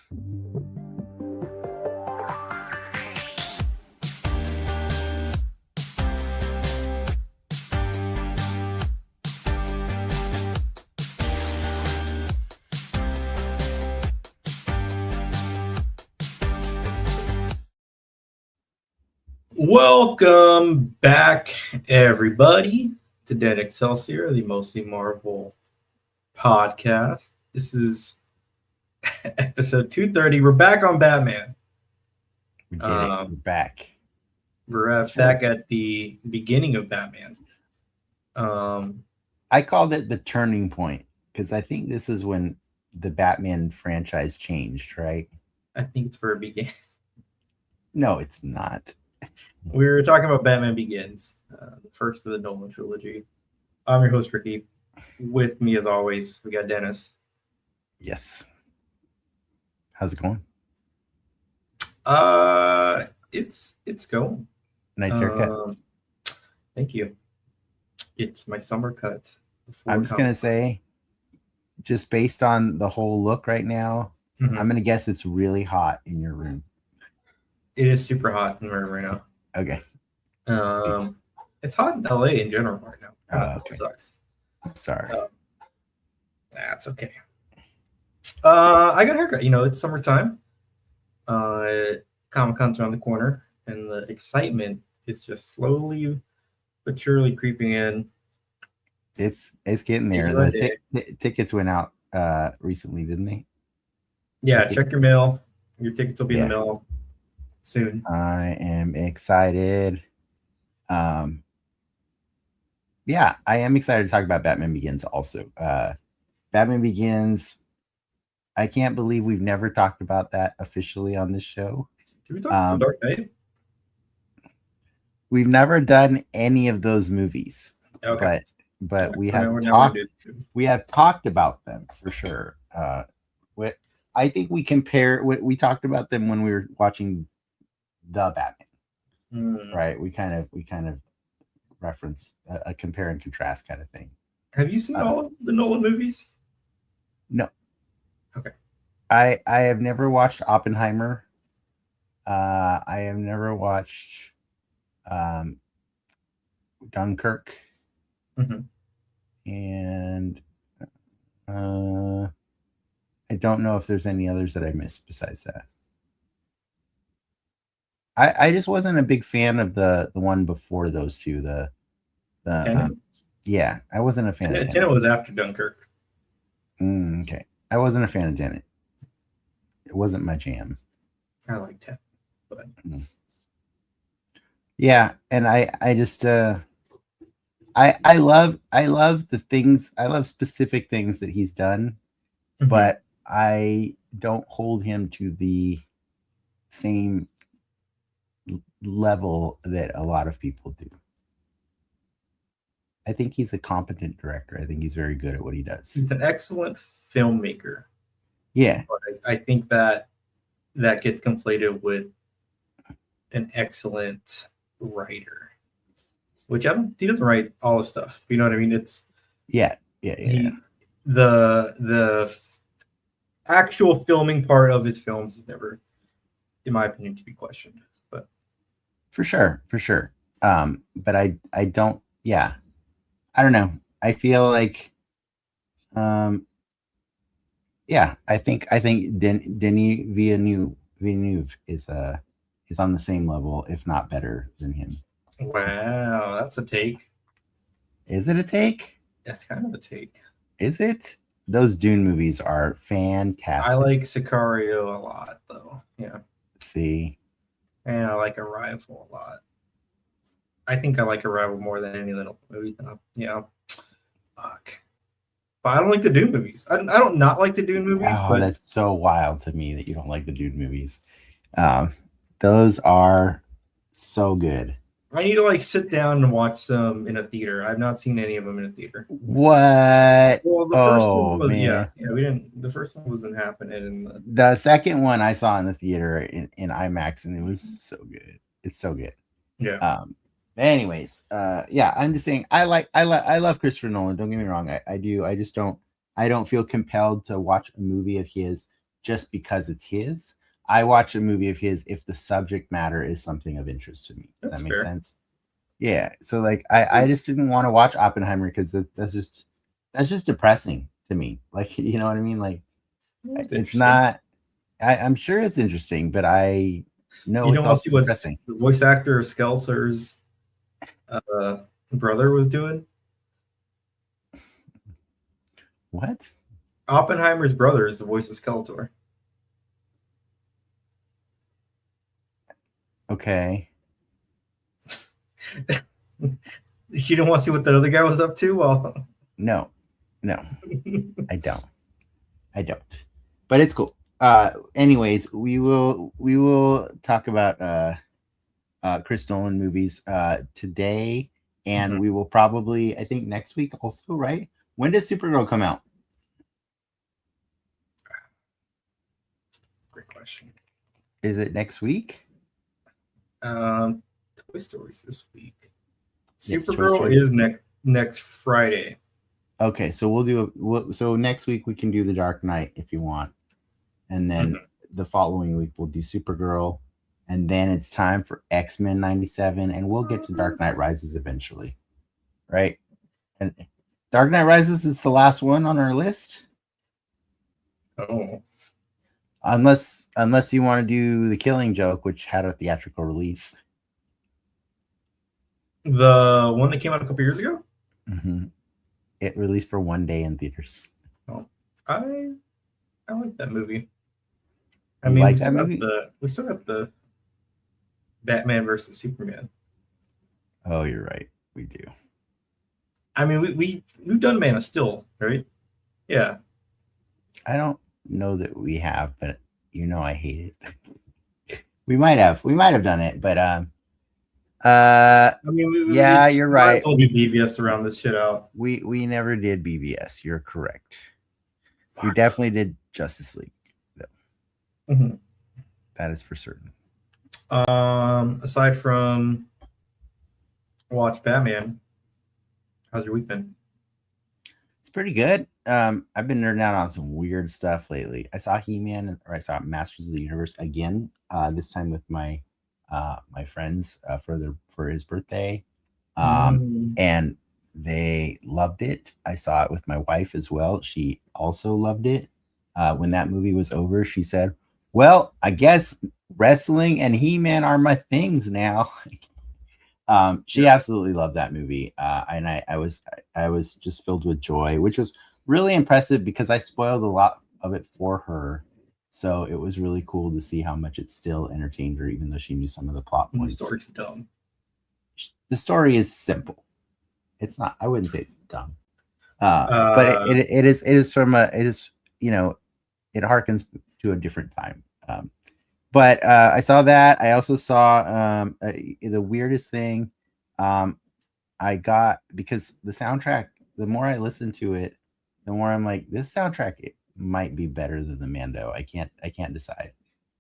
Welcome back, everybody, to Den Excelsior, the Mostly Marvel podcast. This is episode 230. We're back on Batman. We did it. We're back. We're back at the beginning of Batman. I called it the turning point because I think this is when the Batman franchise changed, right? I think it's where it began. No, it's not. We were talking about Batman Begins, the first of the Nolan trilogy. I'm your host, Ricky. With me, as always, we got Dennis. Yes. How's it going? It's going. Nice haircut. Thank you. It's my summer cut. I'm just gonna say, just based on the whole look right now, I'm gonna guess it's really hot in your room. It is super hot in my room right now. Okay. It's hot in LA in general right now. Okay. It sucks. I'm sorry. That's okay. I got a haircut. It's summertime. Comic-Con's around the corner, and the excitement is just slowly but surely creeping in. It's getting there. The tickets went out recently, didn't they? Yeah, check your mail. Your tickets will be in the mail soon. I am excited. I am excited to talk about Batman Begins also. Batman Begins, I can't believe we've never talked about that officially on this show. Did we talk about The Dark Knight? We've never done any of those movies. Okay. But we have talked about them for sure. I think we talked about them when we were watching the Batman. Right? We kind of reference a compare and contrast kind of thing. Have you seen all of the Nolan movies? No. Okay. I have never watched Oppenheimer. I have never watched Dunkirk. And I don't know if there's any others that I missed besides that. I just wasn't a big fan of the one before those two. I wasn't a fan of Tenet. Tenet was after Dunkirk. Okay. I wasn't a fan of Tenet. It wasn't my jam. I like Tenet, but yeah, and I just I love the things, I love specific things that he's done, but I don't hold him to the same level that a lot of people do. I think he's a competent director. I think he's very good at what he does. He's an excellent filmmaker. Yeah. But I think that gets conflated with an excellent writer, which he doesn't write all the stuff. You know what I mean? It's the actual filming part of his films is never, in my opinion, to be questioned. But for sure. But I don't. Yeah, I don't know. I feel like, I think Denis Villeneuve is on the same level, if not better than him. Wow, that's a take. Is it a take? That's kind of a take. Is it? Those Dune movies are fantastic. I like Sicario a lot, though. Yeah. See? And I like Arrival a lot. I think I like Arrival more than any of the movies. Fuck. But I don't like the Dune movies. I don't not like the Dune movies. Oh, that's so wild to me that you don't like the Dune movies. Those are so good. I need to sit down and watch them in a theater. I've not seen any of them in a theater. What? Well, the first one was, man. We didn't. The first one wasn't happening. The second one I saw in the theater in IMAX, and it was so good. It's so good. Yeah. Anyways, I'm just saying I love Christopher Nolan. Don't get me wrong. I do. I just don't. I don't feel compelled to watch a movie of his just because it's his. I watch a movie of his if the subject matter is something of interest to me. Does that make sense? Yeah. So like I just didn't want to watch Oppenheimer because that's just depressing to me. Like, you know what I mean? Like it's not. I'm sure it's interesting, but I know it's also depressing. The voice actor of Skeletor's brother was doing. What? Oppenheimer's brother is the voice of Skeletor. Okay. You don't want to see what that other guy was up to? Well, no, I don't. But it's cool. Anyways, we will talk about Chris Nolan movies today, and we will probably, I think, next week also, right? When does Supergirl come out? Great question. Is it next week? Toy Story's this week. Supergirl is next Friday. Okay, so so next week we can do The Dark Knight if you want, and then the following week we'll do Supergirl, and then it's time for X-Men 97, and we'll get to Dark Knight Rises eventually, right? And Dark Knight Rises is the last one on our list. Oh. Unless you want to do The Killing Joke, which had a theatrical release. The one that came out a couple years ago? Mm-hmm. It released for one day in theaters. Oh, I like that movie. I mean, like we still got the Batman versus Superman. Oh, you're right. We do. I mean, we've done Man of Steel, right? Yeah. I don't know that we have, but I hate it. We might have done it, but I mean, yeah, you're right. We BVS around this shit out. We never did BVS. You're correct. We definitely did Justice League, though. Mm-hmm. That is for certain. Aside from watch Batman, how's your week been? It's pretty good. I've been nerding out on some weird stuff lately. I saw He-Man, or I saw Masters of the Universe again. This time with my friends for his birthday, and they loved it. I saw it with my wife as well. She also loved it. When that movie was over, she said, "Well, I guess wrestling and He-Man are my things now." She absolutely loved that movie, and I was just filled with joy, which was really impressive because I spoiled a lot of it for her. So it was really cool to see how much it still entertained her, even though she knew some of the plot points. The story's dumb. The story is simple. It's not. I wouldn't say it's dumb, but it is from it harkens to a different time. But I saw that. I also saw the weirdest thing. I got, because the soundtrack. The more I listen to it, the more I'm like, this soundtrack might be better than the Mando. I can't decide.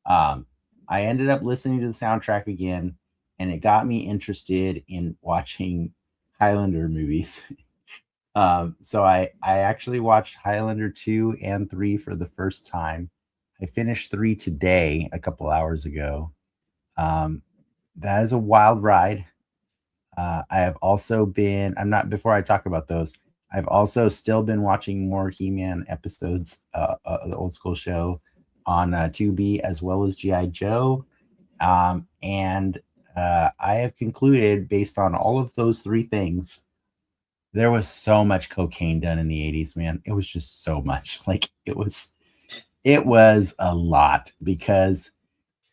I ended up listening to the soundtrack again, and it got me interested in watching Highlander movies. So I actually watched Highlander 2 and 3 for the first time. I finished 3 today, a couple hours ago. That is a wild ride. I have also been, before I talk about those, I've also still been watching more He-Man episodes, the old school show on Tubi, as well as G.I. Joe. And I have concluded, based on all of those 3 things, there was so much cocaine done in the 80s, man. It was just so much. Like, it was a lot, because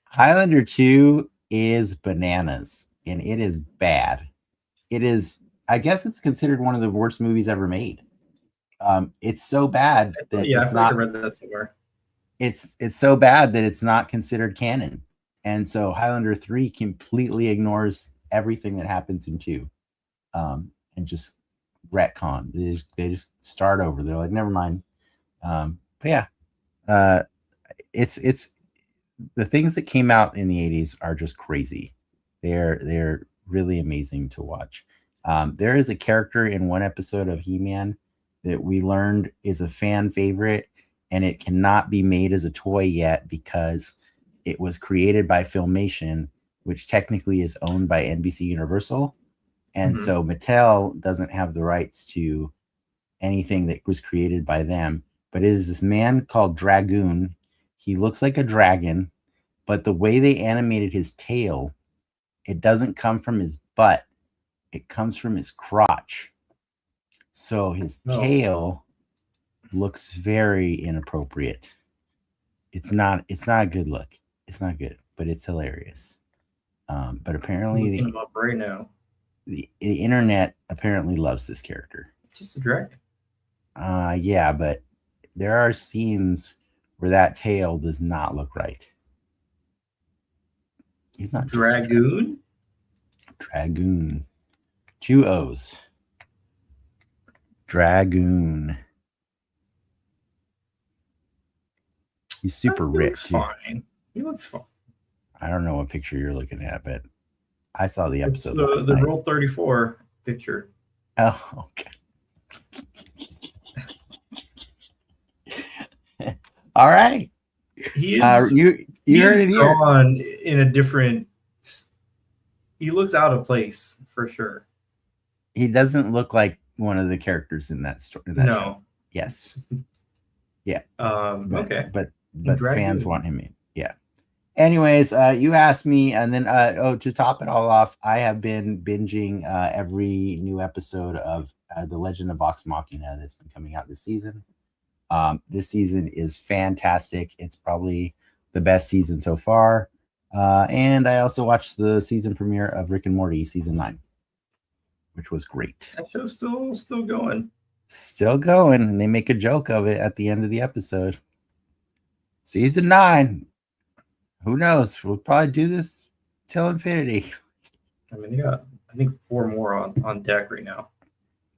Highlander 2 is bananas, and it is bad. It is, I guess it's considered one of the worst movies ever made. It's so bad that I feel like I read that somewhere. It's so bad that it's not considered canon. And so Highlander 3 completely ignores everything that happens in 2, and just retcon. They just start over. They're like, never mind. But yeah, it's the things that came out in the 80s are just crazy. They're really amazing to watch. There is a character in one episode of He-Man that we learned is a fan favorite, and it cannot be made as a toy yet because it was created by Filmation, which technically is owned by NBC Universal. And so Mattel doesn't have the rights to anything that was created by them. But it is this man called Dragoon. He looks like a dragon, but the way they animated his tail, it doesn't come from his butt. It comes from his crotch. So his tail looks very inappropriate. It's not a good look. It's not good, but it's hilarious. But apparently I'm up right now. The internet apparently loves this character. Just a dragon. Yeah, but there are scenes where that tail does not look right. He's not Dragoon. Dragoon. 2 O's. Dragoon. He's super rich. Fine. He looks fine. I don't know what picture you're looking at, but I saw the episode. It's the Rule 34 picture. Oh, okay. All right. He is. You heard it here. Drawn in a different. He looks out of place for sure. He doesn't look like one of the characters in that story. No. Show. Yes. Yeah. Okay. But fans want him in. Yeah. Anyways, you asked me, and then to top it all off, I have been binging every new episode of The Legend of Vox Machina that's been coming out this season. This season is fantastic. It's probably the best season so far. And I also watched the season premiere of Rick and Morty season 9, which was great. That show's still going. Still going, and they make a joke of it at the end of the episode. Season 9. Who knows? We'll probably do this till infinity. I mean, you got, I think, 4 more on deck right now.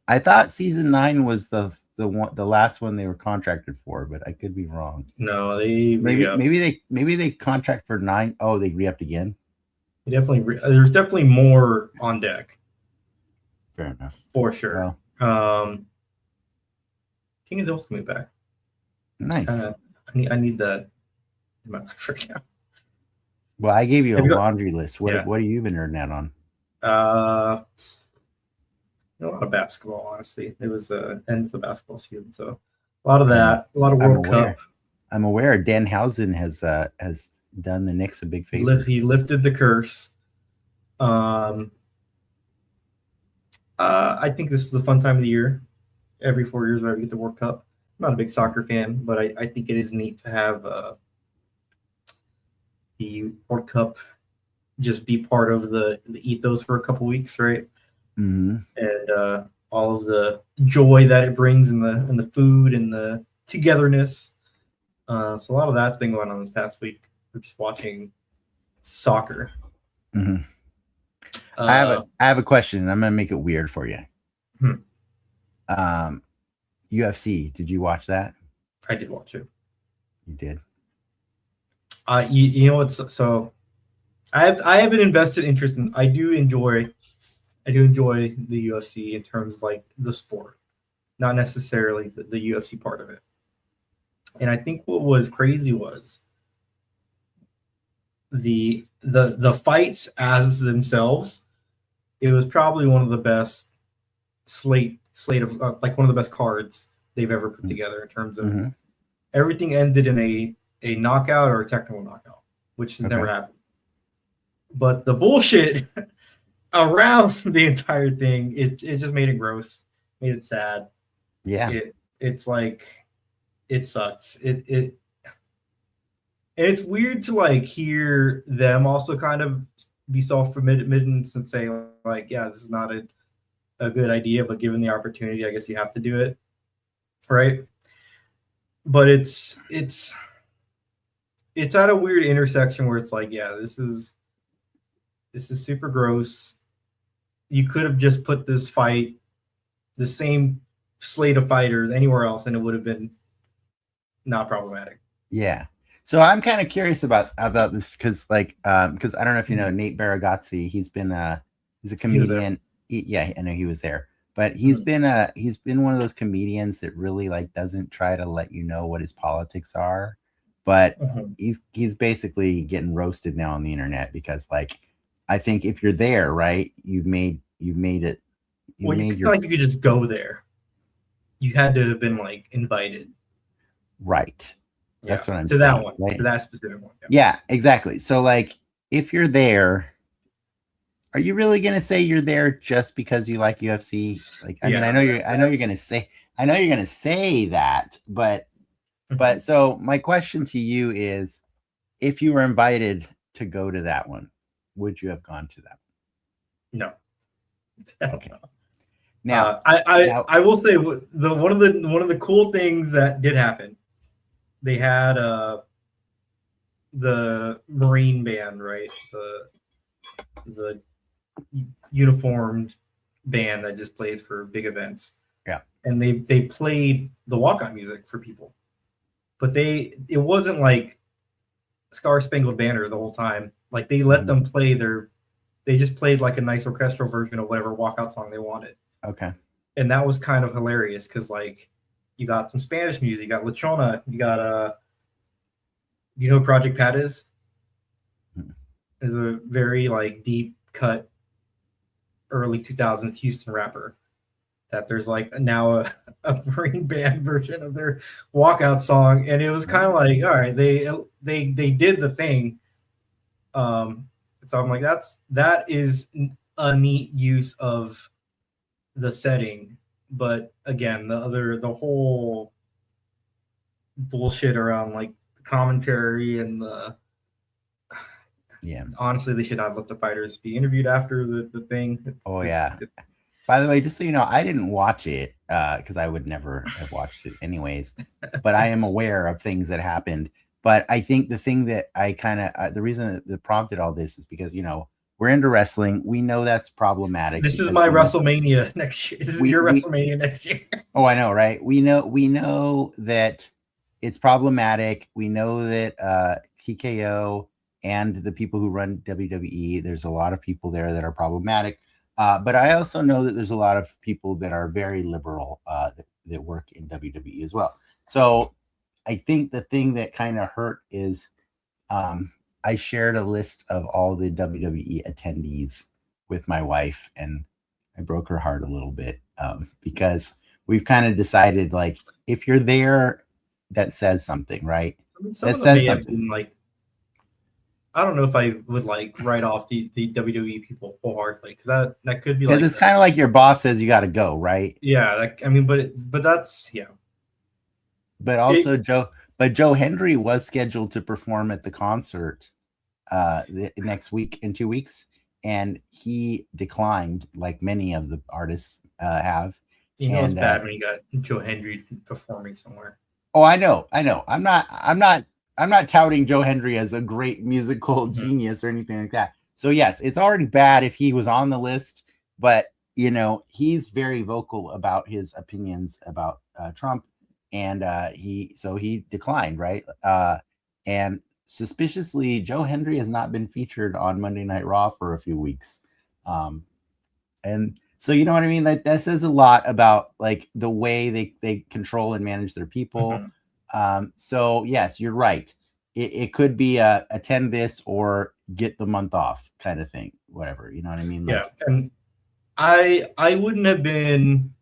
I thought season 9 was the last one they were contracted for, but I could be wrong. No, they maybe they contract for 9. Oh, they re-upped again. There's definitely more on deck. Fair enough. For sure. Well, King of the Hill's coming back. Nice. I need that in my life right now. Well, I gave you a laundry list. What have you been nerding out on? A lot of basketball, honestly. It was end of the basketball season, so a lot of that. A lot of World Cup. I'm aware Danhausen has done the Knicks a big favor. He lifted the curse. I think this is a fun time of the year. Every 4 years, whenever we get the World Cup. I'm not a big soccer fan, but I think it is neat to have the World Cup just be part of the ethos for a couple weeks, right? Mm-hmm. And all of the joy that it brings in the food and the togetherness. So a lot of that's been going on this past week. We're just watching soccer. Mm-hmm. I have a question, and I'm gonna make it weird for you. UFC, did you watch that? I did watch it. You did. You know what's so I have an invested interest in. I do enjoy the UFC in terms of like the sport, not necessarily the UFC part of it. And I think what was crazy was the fights as themselves. It was probably one of the best slate of like one of the best cards they've ever put together in terms of everything ended in a knockout or a technical knockout, which has never happened. But the bullshit around the entire thing, it just made it gross, made it sad. Yeah, it's like it sucks. And it's weird to like hear them also kind of be self-admittance and say like, yeah, this is not a good idea, but given the opportunity, I guess you have to do it, right? But it's at a weird intersection where it's like, yeah, this is super gross. You could have just put this fight, the same slate of fighters anywhere else, and it would have been not problematic. Yeah. So I'm kind of curious about this because I don't know if you know Nate Baragazzi. He's a comedian. Yeah, I know he was there. but he's been one of those comedians that really like doesn't try to let you know what his politics are, but he's basically getting roasted now on the internet because like I think if you're there, right, you've made it. You could just go there. You had to have been like invited. Right. That's what I'm saying. To that one, right? To that specific one. Yeah, exactly. So like if you're there, are you really gonna say you're there just because you like UFC? Like, I mean, I know you're gonna say that, but so my question to you is, if you were invited to go to that one, would you have gone to that one? No. Okay. Now, I will say one of the cool things that did happen. They had the Marine band, right? The uniformed band that just plays for big events. Yeah. And they played the walkout music for people. But it wasn't like Star Spangled Banner the whole time. Like they let them play they just played like a nice orchestral version of whatever walkout song they wanted. Okay. And that was kind of hilarious because like you got some Spanish music, you got La Chona, you got you know who Project Pat is? Is a very like deep cut early 2000s Houston rapper that there's like now a Marine band version of their walkout song, and it was kind of like, all right, they did the thing. So I'm like, that is a neat use of the setting, but again, the whole bullshit around like the commentary and honestly, they should not let the fighters be interviewed after the thing. By the way, just so you know, I didn't watch it because I would never have watched it anyways, but I am aware of things that happened. But I think the thing that I kind of the reason that prompted all this is because, you know, we're into wrestling. We know that's problematic. This is my WrestleMania next year. This is your WrestleMania next year. Oh, I know, right? We know that it's problematic. We know that TKO and the people who run WWE, there's a lot of people there that are problematic. But I also know that there's a lot of people that are very liberal that work in WWE as well. So I think the thing that kind of hurt is I shared a list of all the WWE attendees with my wife, and I broke her heart a little bit because we've kind of decided, like, if you're there, that says something, right? I mean, that says something. Like, I don't know if I would like write off the WWE people wholeheartedly because that could be like, because it's kind of like your boss says you got to go, right? Yeah, I mean, but that's But also Joe Hendry was scheduled to perform at the concert next week in 2 weeks, and he declined, like many of the artists have. You know, it's bad when you got Joe Hendry performing somewhere. Oh, I know. I'm not touting Joe Hendry as a great musical genius or anything like that. So yes, it's already bad if he was on the list, but you know, he's very vocal about his opinions about Trump, and he declined, right? And suspiciously, Joe Hendry has not been featured on Monday Night Raw for a few weeks. And so, you know what I mean? That says a lot about like the way they control and manage their people. So yes, you're right. It could be attend this or get the month off kind of thing, whatever, you know what I mean? Like, yeah. And I wouldn't have been,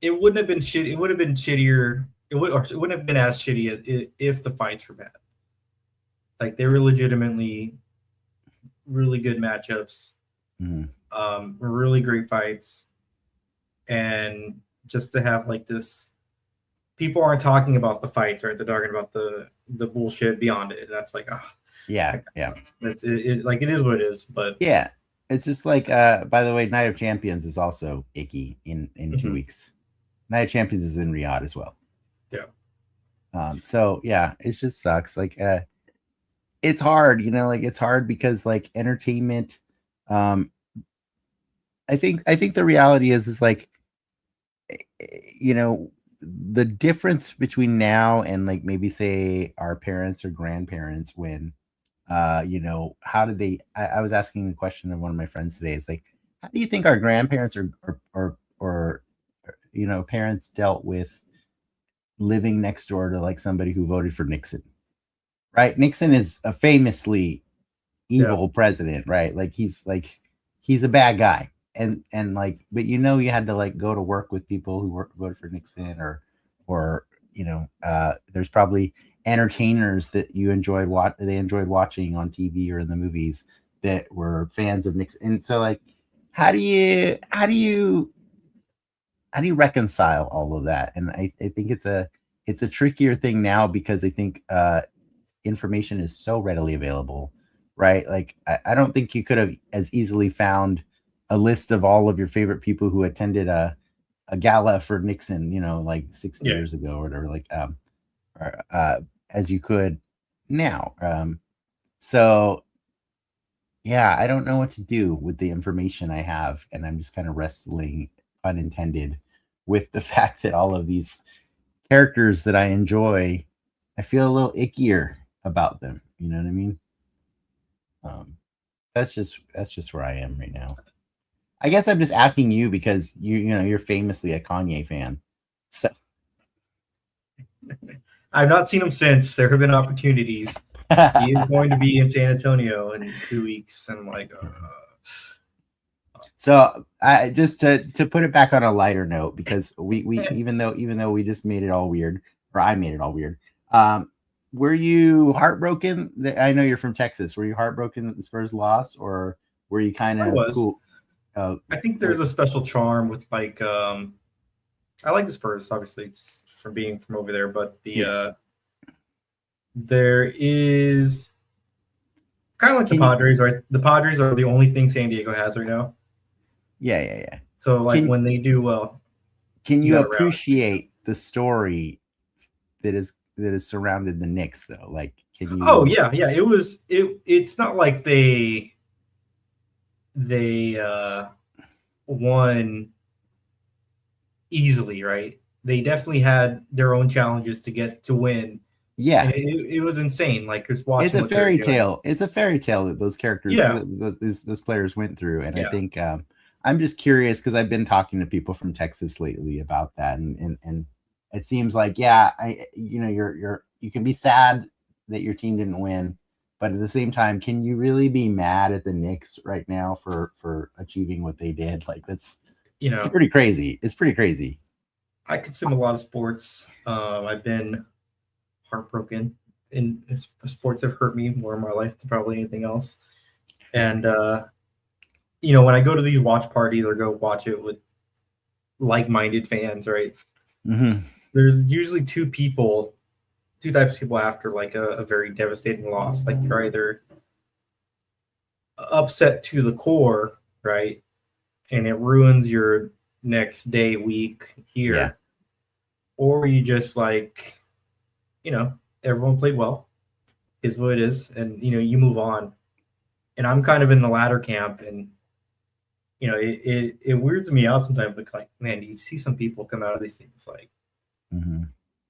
it wouldn't have been shitty. It would have been shittier. It wouldn't have been as shitty if the fights were bad. Like, they were legitimately really good matchups, really great fights. And just to have like this, people aren't talking about the fights, right? They're talking about the bullshit beyond it. That's like, yeah. It's like, it is what it is. But yeah, it's just like, by the way, Night of Champions is also icky in 2 weeks. Night of Champions is in Riyadh as well. Yeah. So yeah, it just sucks. Like, it's hard, you know, like it's hard because like entertainment, I think the reality is like, you know, the difference between now and like maybe say our parents or grandparents when you know, how did they I was asking the question of one of my friends today, is like, How do you think our grandparents or parents dealt with living next door to like somebody who voted for Nixon? Right? Nixon is a famously evil president, right? Like he's a bad guy. And like, but you had to like go to work with people who voted for Nixon, or there's probably entertainers that you enjoyed enjoyed watching on TV or in the movies that were fans of Nixon. And so like, how do you reconcile all of that? And I think it's a trickier thing now, because I think information is so readily available, right? Like I don't think you could have as easily found a list of all of your favorite people who attended a gala for Nixon, like 60 years ago or whatever, like as you could now. So yeah, I don't know what to do with the information I have, and I'm just kind of wrestling, pun intended, with the fact that all of these characters that I enjoy, I feel a little ickier about them. You know what I mean? That's just where I am right now. I guess I'm just asking you because you're famously a Kanye fan. So I've not seen him since. There have been opportunities. He is going to be in San Antonio in 2 weeks, and like. So I just to put it back on a lighter note, because we even though we just made it all weird, or I made it all weird. Were you heartbroken? I know you're from Texas. Were you heartbroken that the Spurs lost, or were you kind of cool? I think there's a special charm with like I like the Spurs, obviously, just from being from over there, but there is kind of like the Padres, right? The Padres are the only thing San Diego has right now. Yeah. So like when they do well, can you appreciate the story that is surrounded the Knicks though? Like, can you? Oh yeah. It's not like they won easily, right? They definitely had their own challenges to get to win. Yeah, and it was insane. Like just watching. It's a fairy tale. It's a fairy tale that those characters, those players went through. And I think I'm just curious, because I've been talking to people from Texas lately about that, and it seems like you can be sad that your team didn't win, but at the same time, can you really be mad at the Knicks right now for achieving what they did? Like it's pretty crazy. It's pretty crazy. I consume a lot of sports. I've been heartbroken, and sports have hurt me more in my life than probably anything else. And when I go to these watch parties or go watch it with like-minded fans, right? Mm-hmm. There's usually two types of people after like a very devastating loss. Like you're either upset to the core, right, and it ruins your next day, week here, or you just like, everyone played well, is what it is, and you move on. And I'm kind of in the latter camp, and it weirds me out sometimes, because like, man, you see some people come out of these things like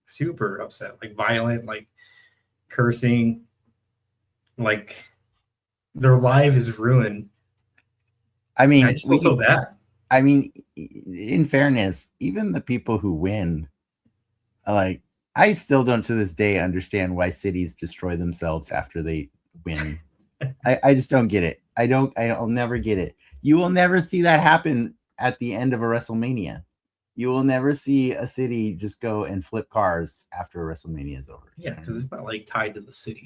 super upset, like violent, like cursing, like their life is ruined. I mean, I just feel so bad. I mean, in fairness, even the people who win, like, I still don't to this day understand why cities destroy themselves after they win. I just don't get it. I'll never get it. You will never see that happen at the end of a WrestleMania. You will never see a city just go and flip cars after a WrestleMania is over. Yeah, because it's not like tied to the city.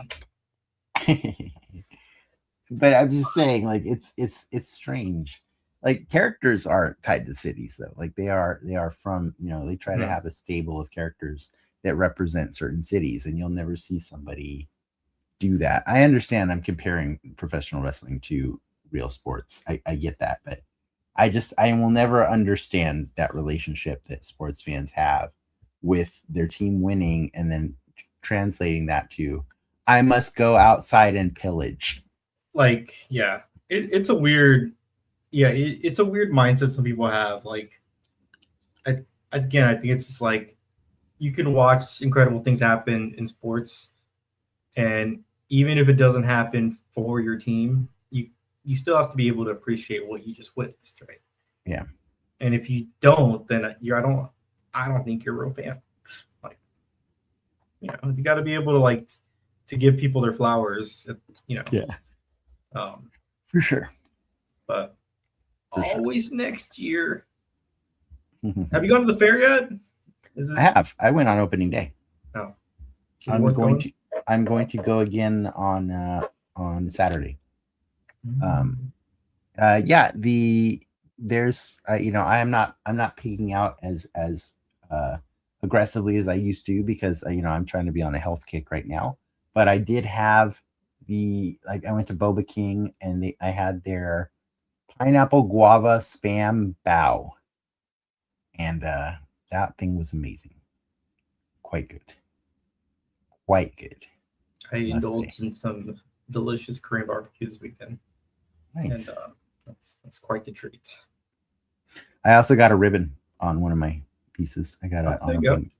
But I'm just saying, like, it's strange. Like, characters are tied to cities, though. Like they are from, they try to have a stable of characters that represent certain cities, and you'll never see somebody do that. I understand I'm comparing professional wrestling to real sports. I get that, but I will never understand that relationship that sports fans have with their team winning and then translating that to, I must go outside and pillage. Like, yeah, it's a weird, it's a weird mindset some people have. Like, I think it's just like, you can watch incredible things happen in sports, and even if it doesn't happen for your team, you still have to be able to appreciate what you just witnessed, right? Yeah. And if you don't, then I don't think you're a real fan. Like, you got to be able to to give people their flowers, Yeah. For sure. But For always next year. Have you gone to the fair yet? I have. I went on opening day. Oh. I'm going to go again on Saturday. Yeah, there's I'm not peeking out as aggressively as I used to, because I'm trying to be on a health kick right now. But I did have I went to Boba King, and I had their pineapple guava spam bao, and that thing was amazing. Quite good. I indulged in some delicious Korean barbecue this weekend. Nice. And that's quite the treat. I also got a ribbon on one of my pieces. I got an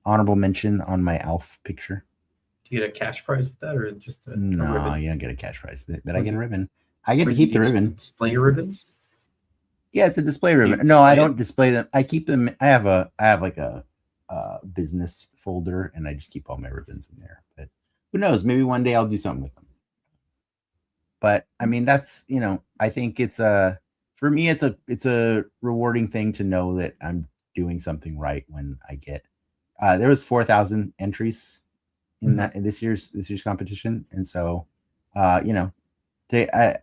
honorable mention on my Alf picture. Do you get a cash prize with that, or just a no? Ribbon? You don't get a cash prize, but I get a ribbon. I get to keep the ribbon. Display your ribbons? Yeah, it's a display ribbon. No, I don't display them. I keep them. I have like a business folder, and I just keep all my ribbons in there. But who knows? Maybe one day I'll do something with them. But I mean, that's I think it's for me, it's a rewarding thing to know that I'm doing something right when I get. There was 4,000 entries in this year's competition, and so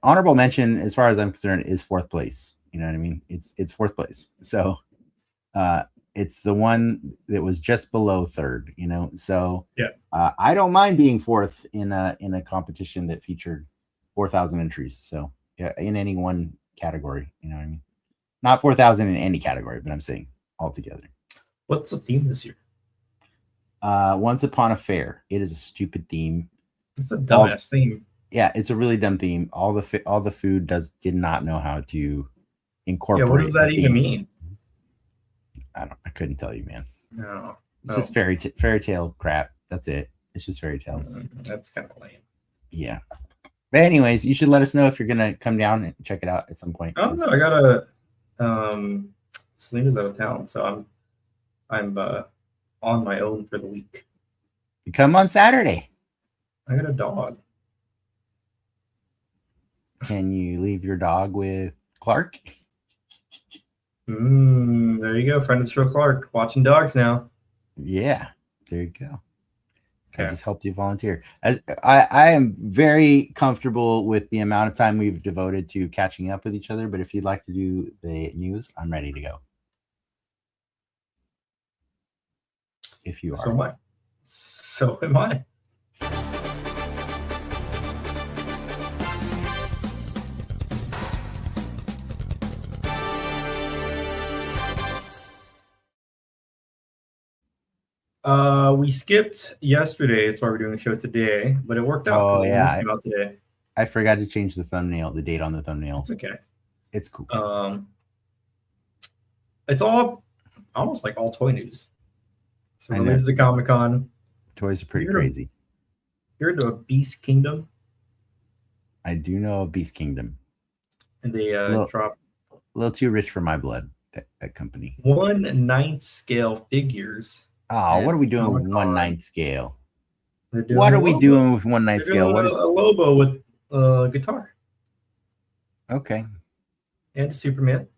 honorable mention, as far as I'm concerned, is fourth place. You know what I mean? It's fourth place. So it's the one that was just below third. So yeah, I don't mind being fourth in a competition that featured 4,000 entries. So yeah, in any one category, you know what I mean? Not 4,000 in any category, but I'm saying altogether. What's the theme this year? Once Upon a Fair. It is a stupid theme. It's a dumbass theme. Yeah, it's a really dumb theme. All the food did not know how to incorporate. Yeah, what does that even mean? I couldn't tell you, man. No. It's just fairy tale crap. That's it. It's just fairy tales. That's kind of lame. Yeah. But anyways, you should let us know if you're gonna come down and check it out at some point. Oh no, I gotta Selena's out of town, so I'm on my own for the week. You come on Saturday. I got a dog. Can you leave your dog with Clark? There you go, friend of the show, Clark, watching dogs now. Yeah, there you go. Okay. I just helped you volunteer. As I am very comfortable with the amount of time we've devoted to catching up with each other, but if you'd like to do the news, I'm ready to go. If you are. So am I. So am I. We skipped yesterday. That's why we're doing a show today, but it worked out. Oh yeah, came out today. I forgot to change the thumbnail, the date on the thumbnail. It's okay. It's cool. It's almost like all toy news. So related to the Comic-Con. Toys are pretty crazy. You're into a Beast Kingdom. I do know a Beast Kingdom. And they dropped a little too rich for my blood. That company. 1/9 scale figures. Oh, what are we doing with 1/9 scale? What are we doing with 1/9 scale? What is a Lobo with a guitar? Okay. And a Superman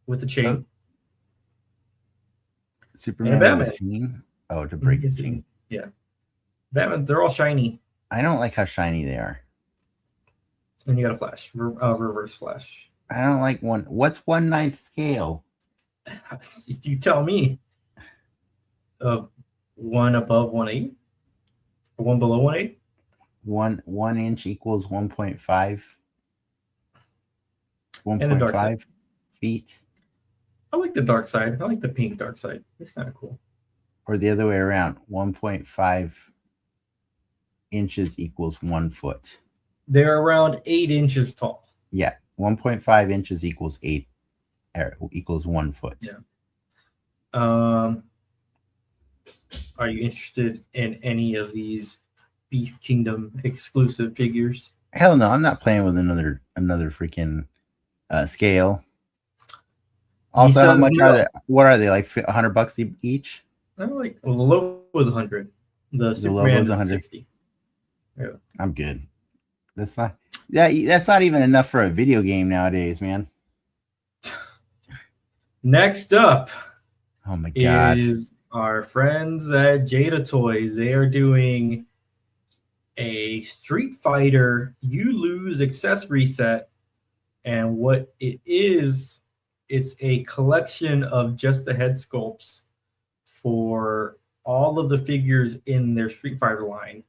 with the chain. Superman with a chain? Oh, to break the chain. Yeah. Batman, they're all shiny. I don't like how shiny they are. And you got a flash, reverse flash. I don't like one. What's 1/9 scale? You tell me. 1 above 1/8, or 1 below 1/8. 1 inch equals 1.5. 1.5 feet. I like the dark side. I like the pink dark side. It's kind of cool. Or the other way around. 1.5 inches equals 1 foot. They're around 8 inches tall. Yeah, 1.5 inches equals 1 foot. Yeah. Are you interested in any of these Beast Kingdom exclusive figures? Hell no, I'm not playing with another freaking scale. Also, how much are they? What are they, like $100 each? Like, well, the logo was 100. The Superman is 100. 60. Yeah, I'm good. That's not even enough for a video game nowadays, man. Next up, oh my god, is our friends at Jada Toys. They are doing a Street Fighter You Lose accessory set, and what it is, it's a collection of just the head sculpts for all of the figures in their Street Fighter line.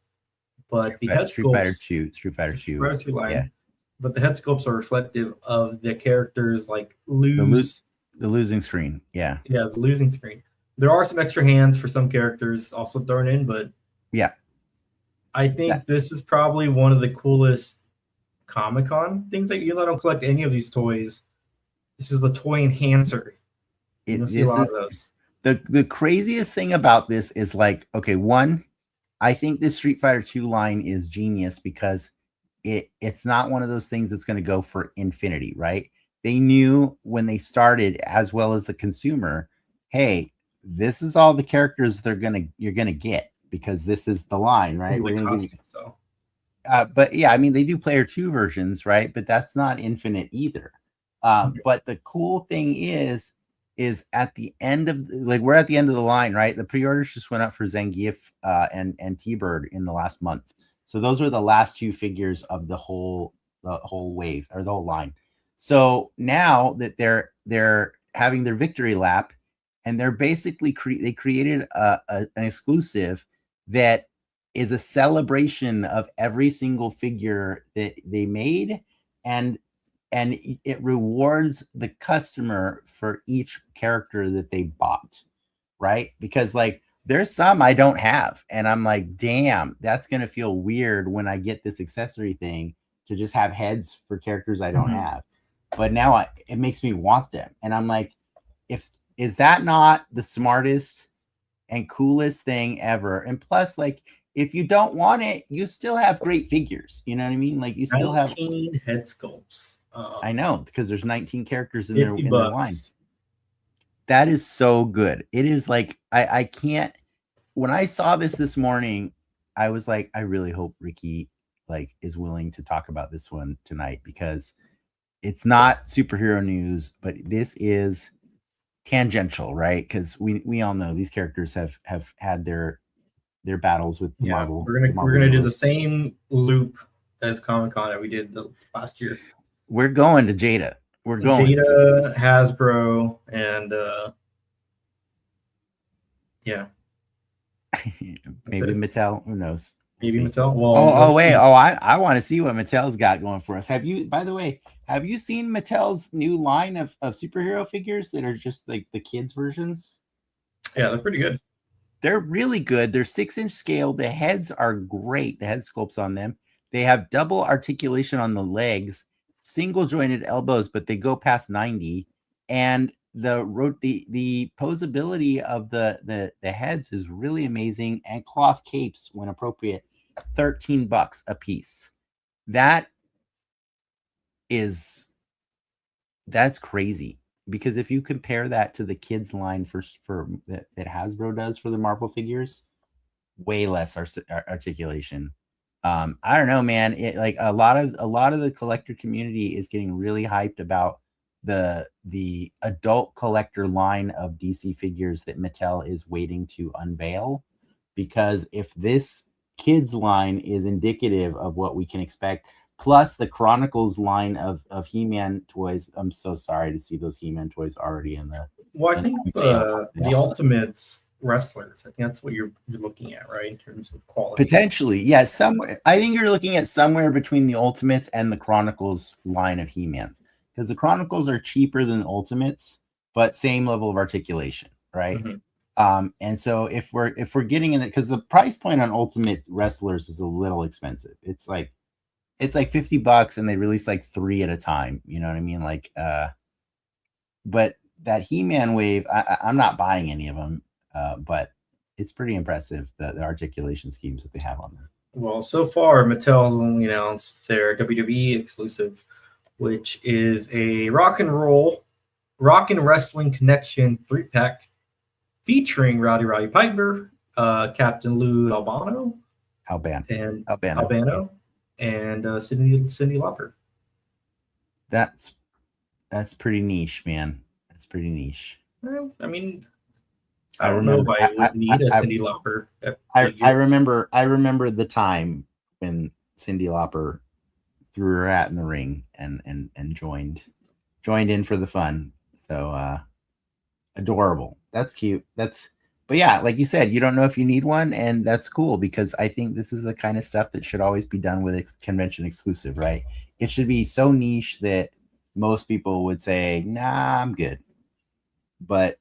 But the head Street Fighter sculpts, 2, Street Fighter 2, line, yeah. But the head sculpts are reflective of the characters, like the losing screen. Yeah, the losing screen. There are some extra hands for some characters also thrown in, but yeah, I think this is probably one of the coolest Comic-Con things. That, even though I don't collect any of these toys, this is the toy enhancer. You see a lot of those. The craziest thing about this is, like, okay, one, I think this Street Fighter 2 line is genius because it's not one of those things that's going to go for infinity, right? They knew when they started, as well as the consumer, hey, this is all the characters you're gonna get because this is the line, right? We're gonna give you, so. But yeah, I mean, they do player 2 versions, right? But that's not infinite either. But the cool thing is at the end of, like, we're at the end of the line, right? The pre-orders just went up for Zangief and T-Bird in the last month. So those were the last 2 figures of the whole wave, or the whole line. So now that they're having their victory lap, and they're basically they created an exclusive that is a celebration of every single figure that they made, and it rewards the customer for each character that they bought, right? Because, like, there's some I don't have, and I'm like, damn, that's gonna feel weird when I get this accessory thing to just have heads for characters I don't have. But now it makes me want them, and I'm like, is that not the smartest and coolest thing ever? And plus, like, if you don't want it, you still have great figures. You know what I mean? Like, you still have 19 head sculpts. I know, because there's 19 characters in their line. That is so good. It is like, I can't. When I saw this morning, I was like, I really hope Ricky, like, is willing to talk about this one tonight, because it's not superhero news, but this is tangential, right? Because we all know these characters have had their battles with Marvel. We're gonna do the same loop as Comic-Con that we did the last year. We're going to Jada. We're going Jada, Hasbro, and yeah, maybe Mattel. Who knows? Maybe Mattel. Well, oh wait. Oh, I want to see what Mattel's got going for us. By the way, have you seen Mattel's new line of superhero figures that are just like the kids versions? Yeah, they're pretty good. They're really good. They're 6-inch scale. The heads are great. The head sculpts on them. They have double articulation on the legs, single jointed elbows, but they go past 90. And the posability of the heads is really amazing. And cloth capes, when appropriate, $13 a piece. That's crazy. Because if you compare that to the kids line that Hasbro does for the Marvel figures, way less articulation. I don't know, man. Like, a lot of the collector community is getting really hyped about the adult collector line of DC figures that Mattel is waiting to unveil. Because if this kids line is indicative of what we can expect, plus the Chronicles line of He-Man toys. I'm so sorry to see those He-Man toys already in the. Well, I think the Ultimates wrestlers. I think that's what you're looking at, right? In terms of quality. Potentially, yeah. Somewhere, I think you're looking at somewhere between the Ultimates and the Chronicles line of He-Mans, because the Chronicles are cheaper than the Ultimates, but same level of articulation, right? And so if we're getting in it, because the price point on Ultimate wrestlers is a little expensive. It's like $50, and they release like 3 at a time. You know what I mean? Like, but that He-Man wave, I'm not buying any of them, but it's pretty impressive, the articulation schemes that they have on them. Well, so far, Mattel has only announced their WWE exclusive, which is a rock and wrestling connection 3-pack featuring Rowdy Piper, Captain Lou Albano, and Albano, and Cyndi Lauper. That's pretty niche, man. That's pretty niche. Well, I mean, I don't know if I would need a Cyndi Lauper. I remember the time when Cyndi Lauper threw her hat in the ring and joined in for the fun. So adorable. That's cute. But yeah, like you said, you don't know if you need one, and that's cool because I think this is the kind of stuff that should always be done with convention exclusive, right? It should be so niche that most people would say, "Nah, I'm good." But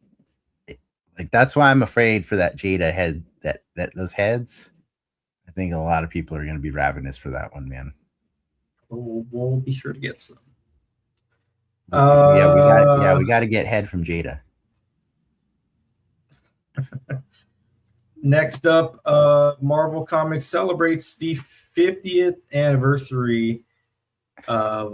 like that's why I'm afraid for that Jada head, that those heads. I think a lot of people are going to be ravenous for that one, man. We'll be sure to get some. Yeah, we got to get head from Jada. Next up, Marvel Comics celebrates the 50th anniversary of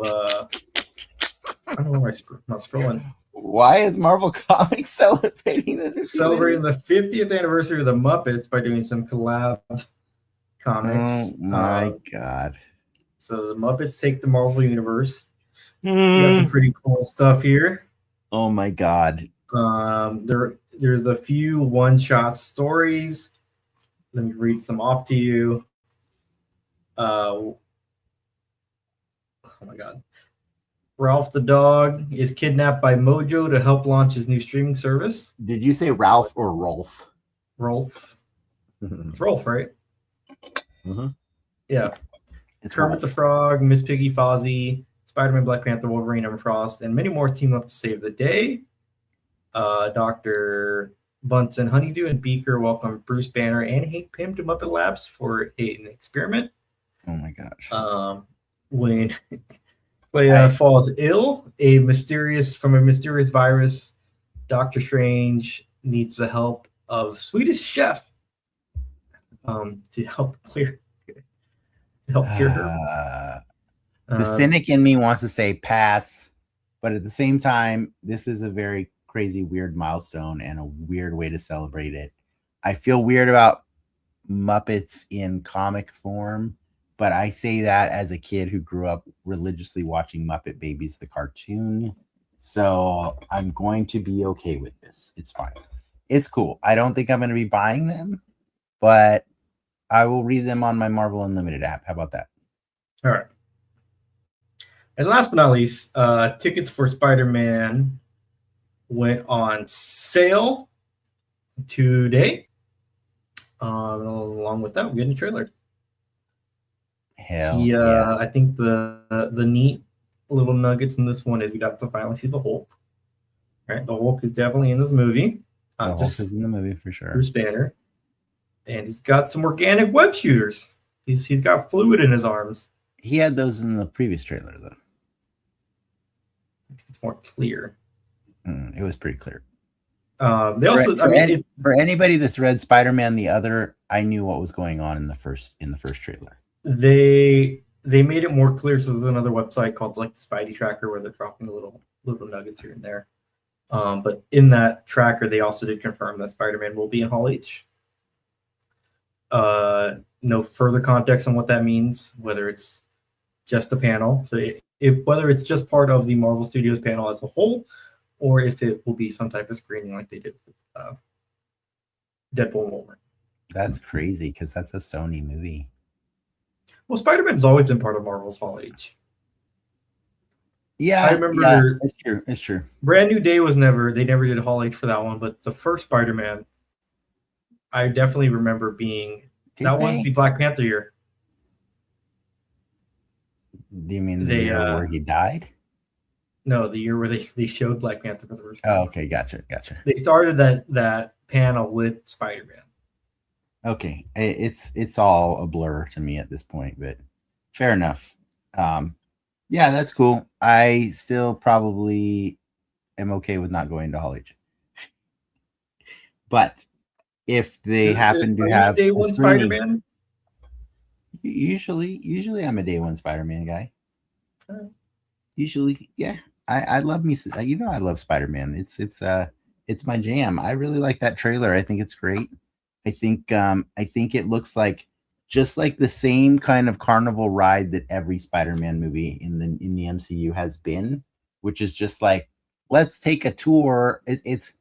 I don't know why I'm not scrolling. Why is Marvel Comics celebrating the 50th anniversary of the Muppets by doing some collab comics? Oh my god. So the Muppets take the Marvel universe. You got some pretty cool stuff here. Oh my god. There's a few one-shot stories. Let me read some off to you. Oh my god. Ralph the dog is kidnapped by Mojo to help launch his new streaming service. Did you say Ralph or Rolf? Rolf. It's Rolf, right? Mm-hmm. Yeah. Kermit the Frog, Miss Piggy, Fozzie, Spider-Man, Black Panther, Wolverine, Emma Frost, and many more team up to save the day. Dr. Bunsen, Honeydew, and Beaker welcome Bruce Banner and Hank Pym to Muppet Labs for an experiment. Oh my gosh. When Leia falls ill, a mysterious virus, Doctor Strange needs the help of Swedish chef to help cure her. The cynic in me wants to say pass, but at the same time, this is a very crazy, weird milestone and a weird way to celebrate it. I feel weird about Muppets in comic form, but I say that as a kid who grew up religiously watching Muppet Babies, the cartoon. So I'm going to be okay with this. It's fine. It's cool. I don't think I'm going to be buying them, but I will read them on my Marvel Unlimited app. How about that? All right. And last but not least, tickets for Spider-Man went on sale today. Along with that, we're getting a trailer. Hell yeah. I think the neat little nuggets in this one is we got to finally see the Hulk. Right, the Hulk is definitely in this movie. The Hulk is in the movie for sure. Bruce Banner, and he's got some organic web shooters. He's got fluid in his arms. He had those in the previous trailer though. It's more clear. It was pretty clear. They also, for anybody that's read Spider-Man the Other, I knew what was going on in the first trailer. They made it more clear. So there's another website called like the Spidey Tracker where they're dropping little nuggets here and there. But in that tracker, they also did confirm that Spider-Man will be in Hall H. No further context on what that means, whether it's just a panel. So whether it's just part of the Marvel Studios panel as a whole, or if it will be some type of screening like they did with Deadpool and Wolverine. That's crazy because that's a Sony movie. Well, Spider-Man's always been part of Marvel's Hall H. Yeah, I remember. Yeah, it's true. Brand New Day they never did Hall H for that one, but the first Spider-Man, I definitely remember was the Black Panther year. Do you mean the year where he died? No, the year where they showed Black Panther for the first time. Oh, okay, gotcha. They started that panel with Spider-Man. Okay, it's all a blur to me at this point, but fair enough. Yeah, that's cool. I still probably am okay with not going to Hall H. But if they happen to have Day One Spider-Man, Usually I'm a day one Spider-Man guy. Right. Usually, yeah. I love me. I love Spider-Man. It's my jam. I really like that trailer. I think it's great. I think it looks like just like the same kind of carnival ride that every Spider-Man movie in the MCU has been, which is just like, let's take a tour. It's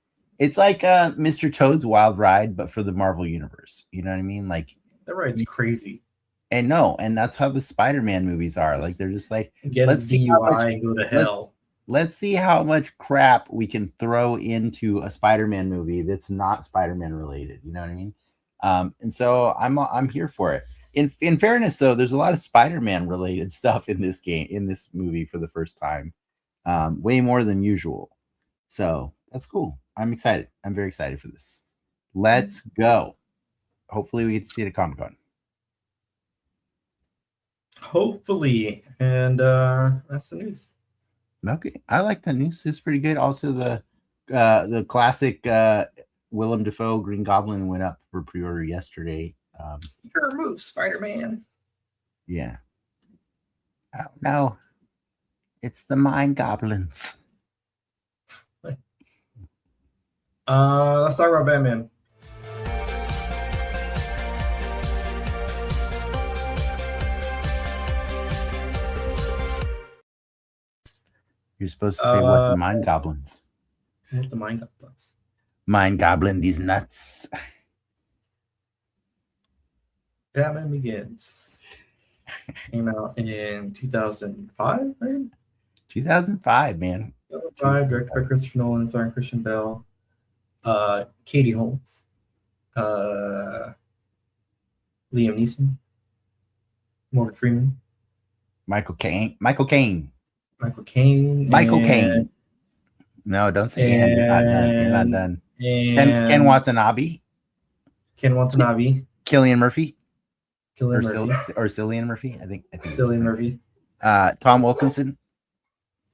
like Mr. Toad's Wild Ride, but for the Marvel universe. You know what I mean? Like that ride's crazy. And that's how the Spider-Man movies are. Like they're just like, get a DUI and go to hell. Let's see how much crap we can throw into a Spider-Man movie that's not Spider-Man related. You know what I mean? And so I'm here for it. In fairness, though, there's a lot of Spider-Man related stuff in this movie for the first time, way more than usual. So that's cool. I'm excited. I'm very excited for this. Let's go. Hopefully, we get to see it at Comic-Con. Hopefully, and that's the news. Okay, I like that news. It's pretty good. Also, the classic Willem Dafoe Green Goblin went up for pre-order yesterday. Your move, Spider-Man. Yeah. Oh no, it's the Mind Goblins. Let's talk about Batman. You're supposed to say what the Mind Goblins. What the Mind Goblins? Mind Goblin, these nuts. Batman Begins came out in 2005, right? 2005, man. 2005, directed by Christopher Nolan, starring Christian Bale, Katie Holmes, Liam Neeson, Morgan Freeman, Michael Caine. No, don't say and. You're not done. And Ken Watanabe. Cillian Murphy. Or Cillian Murphy. I think Cillian Murphy. Tom Wilkinson.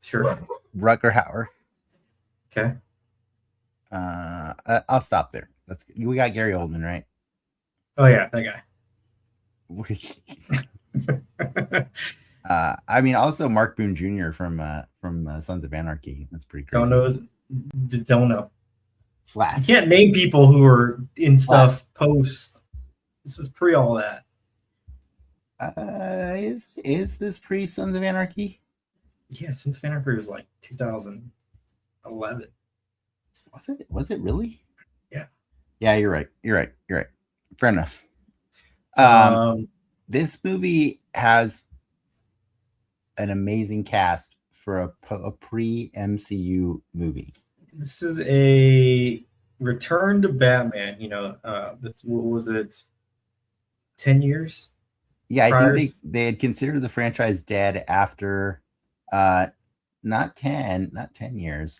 Sure. Rutger Hauer. Okay. I'll stop there. We got Gary Oldman, right? Oh yeah, that guy. I mean, also Mark Boone Jr. from Sons of Anarchy. That's pretty crazy. Don't know. Flash. You can't name people who are in stuff post. This is pre all that. Is this pre Sons of Anarchy? Yeah, Sons of Anarchy was like 2011. Was it really? Yeah. Yeah, you're right. Fair enough. This movie has an amazing cast for a pre-MCU movie. This is a return to Batman. What was it? 10 years? Yeah, I think they had considered the franchise dead after not 10 years.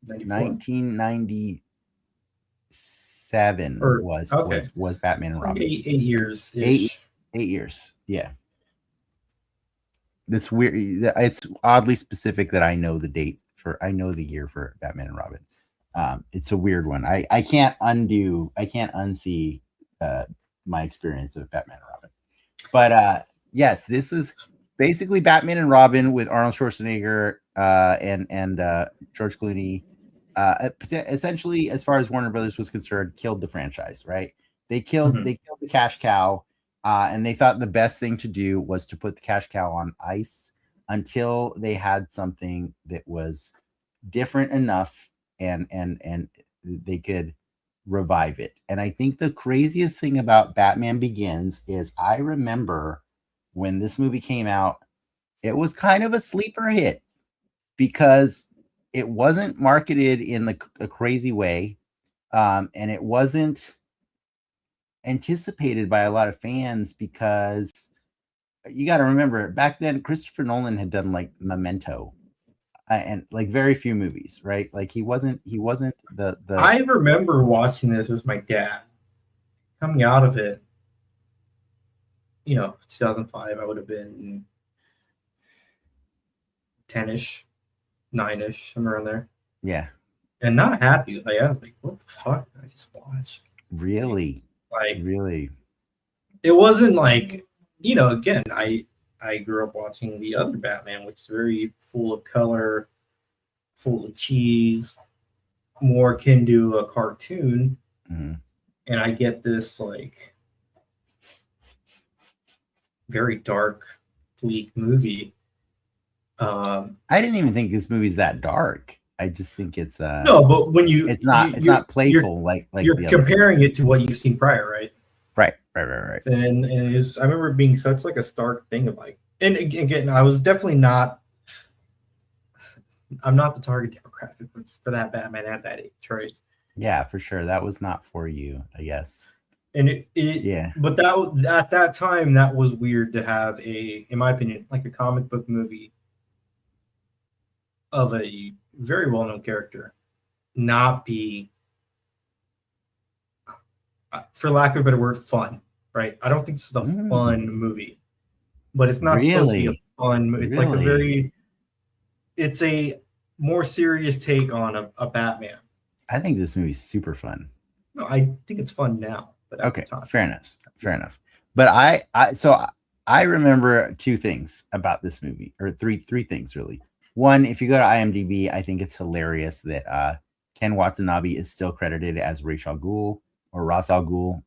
1997 was Batman and Robin. 8 years. 8 years. Yeah. That's weird. It's oddly specific that I know the date I know the year for Batman and Robin. It's a weird one. I can't unsee my experience of Batman and Robin. But yes, this is basically Batman and Robin with Arnold Schwarzenegger and George Clooney. Essentially, as far as Warner Brothers was concerned, killed the franchise. Right? They killed the cash cow. And they thought the best thing to do was to put the cash cow on ice until they had something that was different enough and they could revive it. And I think the craziest thing about Batman Begins is I remember when this movie came out, it was kind of a sleeper hit because it wasn't marketed in a crazy way. And it wasn't anticipated by a lot of fans because you got to remember back then Christopher Nolan had done like Memento and like very few movies, right? Like he wasn't the I remember watching this with my dad coming out of it. 2005, I would have been 10ish, 9ish, somewhere around there. Yeah. And not happy. Like I was like, what the fuck did I just watch? Really? Like really? It wasn't like, again, I grew up watching the other Batman, which is very full of color, full of cheese, more akin to a cartoon. Mm-hmm. And I get this like very dark, bleak movie. I didn't even think this movie's that dark. I just think it's no, but when it's not playful like you're comparing it to what you've seen prior, right? Right. And I remember it being such like a stark thing of like, and again, I was definitely not. I'm not the target demographic for that Batman at that age, right? Yeah, for sure. That was not for you, I guess. And yeah, but that at that time, that was weird to have in my opinion, like a comic book movie of a very well-known character not be, for lack of a better word, fun, right? I don't think this is a fun movie, but it's not supposed to be a fun movie. It's like it's a more serious take on a Batman. I think this movie's super fun. No, I think it's fun now. But okay, fair enough. But I remember two things about this movie, or three things really. One, if you go to IMDb, I think it's hilarious that Ken Watanabe is still credited as Ra's al Ghul or Ra's al Ghul.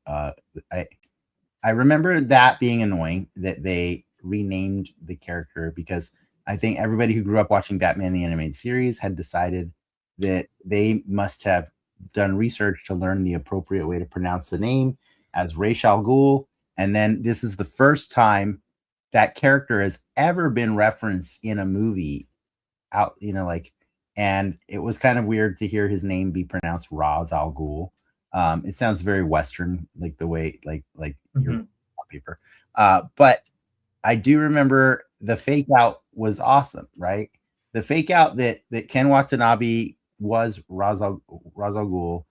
I remember that being annoying that they renamed the character, because I think everybody who grew up watching Batman the Animated Series had decided that they must have done research to learn the appropriate way to pronounce the name as Ra's al Ghul. And then this is the first time that character has ever been referenced in a movie out, and it was kind of weird to hear his name be pronounced Ra's al Ghul. It sounds very Western, like the way, like your paper. But I do remember the fake out was awesome, right? The fake out that Ken Watanabe was Ra's al Ghul,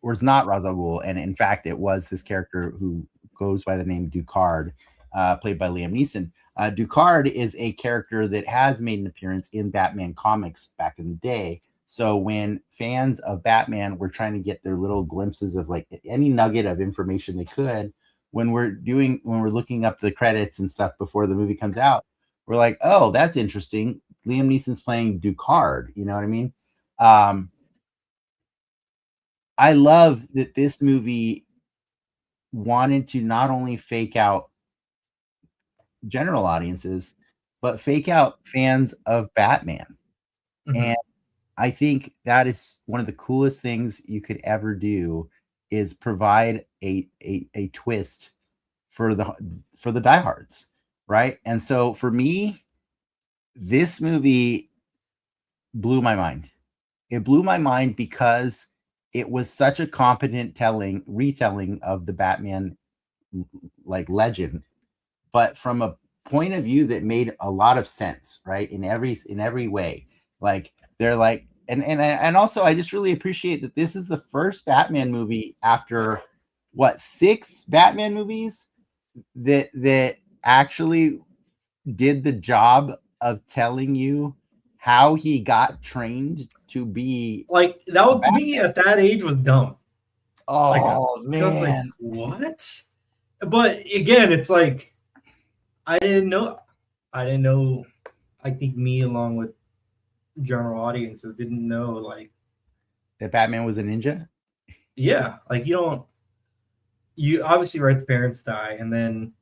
was not Ra's al Ghul, and in fact, it was this character who goes by the name Ducard, played by Liam Neeson. Ducard is a character that has made an appearance in Batman comics back in the day. So when fans of Batman were trying to get their little glimpses of like any nugget of information they could, when we're looking up the credits and stuff before the movie comes out, we're like, oh, that's interesting. Liam Neeson's playing Ducard. You know what I mean? I love that this movie wanted to not only fake out general audiences, but fake out fans of Batman. And I think that is one of the coolest things you could ever do, is provide a twist for the diehards, right? And so for me, this movie blew my mind. It blew my mind because it was such a competent retelling of the Batman like legend, but from a point of view that made a lot of sense, right? In every way. Like they're like, and also I just really appreciate that this is the first Batman movie after 6 Batman movies that actually did the job of telling you how he got trained to be like that. Was, to me at that age was dumb. Oh man, what? But again, it's like I didn't know. I think me, along with general audiences, didn't know like that Batman was a ninja. Yeah, like you obviously, right, the parents die, and then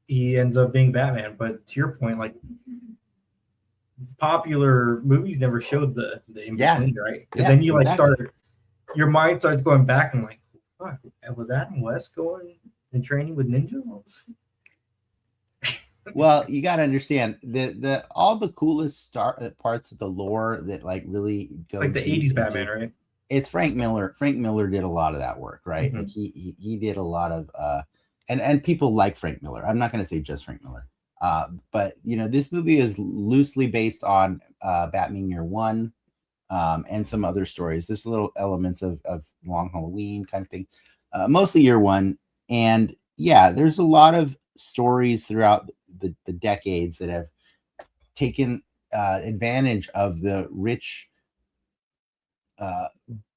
he ends up being Batman. But to your point, like popular movies never showed the in between, right? Because then you your mind starts going back and like, fuck, was Adam West going and training with ninjas? Well, you got to understand the all the coolest parts of the lore that like really go like the 80s Batman, right? It's Frank Miller. Frank Miller did a lot of that work, right? Like he did a lot of and people like Frank Miller. I'm not going to say just Frank Miller. But this movie is loosely based on Batman Year One, and some other stories. There's little elements of Long Halloween kind of thing, mostly Year One. And yeah, there's a lot of stories throughout the decades that have taken advantage of the rich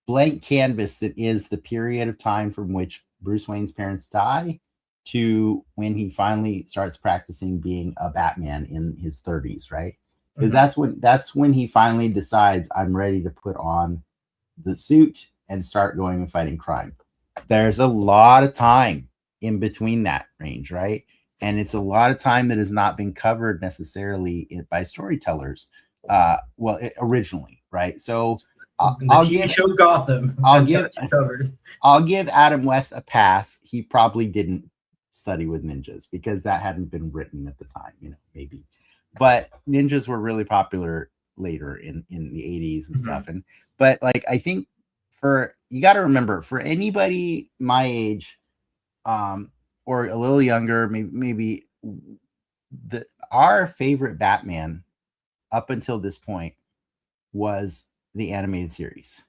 blank canvas that is the period of time from which Bruce Wayne's parents die to when he finally starts practicing being a Batman in his 30s, right? Because that's when he finally decides, I'm ready to put on the suit and start going and fighting crime. There's a lot of time in between that range, right? And it's a lot of time that has not been covered necessarily by storytellers. Originally, right? So I'll give show Gotham. I'll give Adam West a pass. He probably didn't study with ninjas because that hadn't been written at the time, maybe. But ninjas were really popular later in the 80s and stuff. But like, I think you got to remember, for anybody my age, or a little younger, maybe our favorite Batman up until this point was the animated series,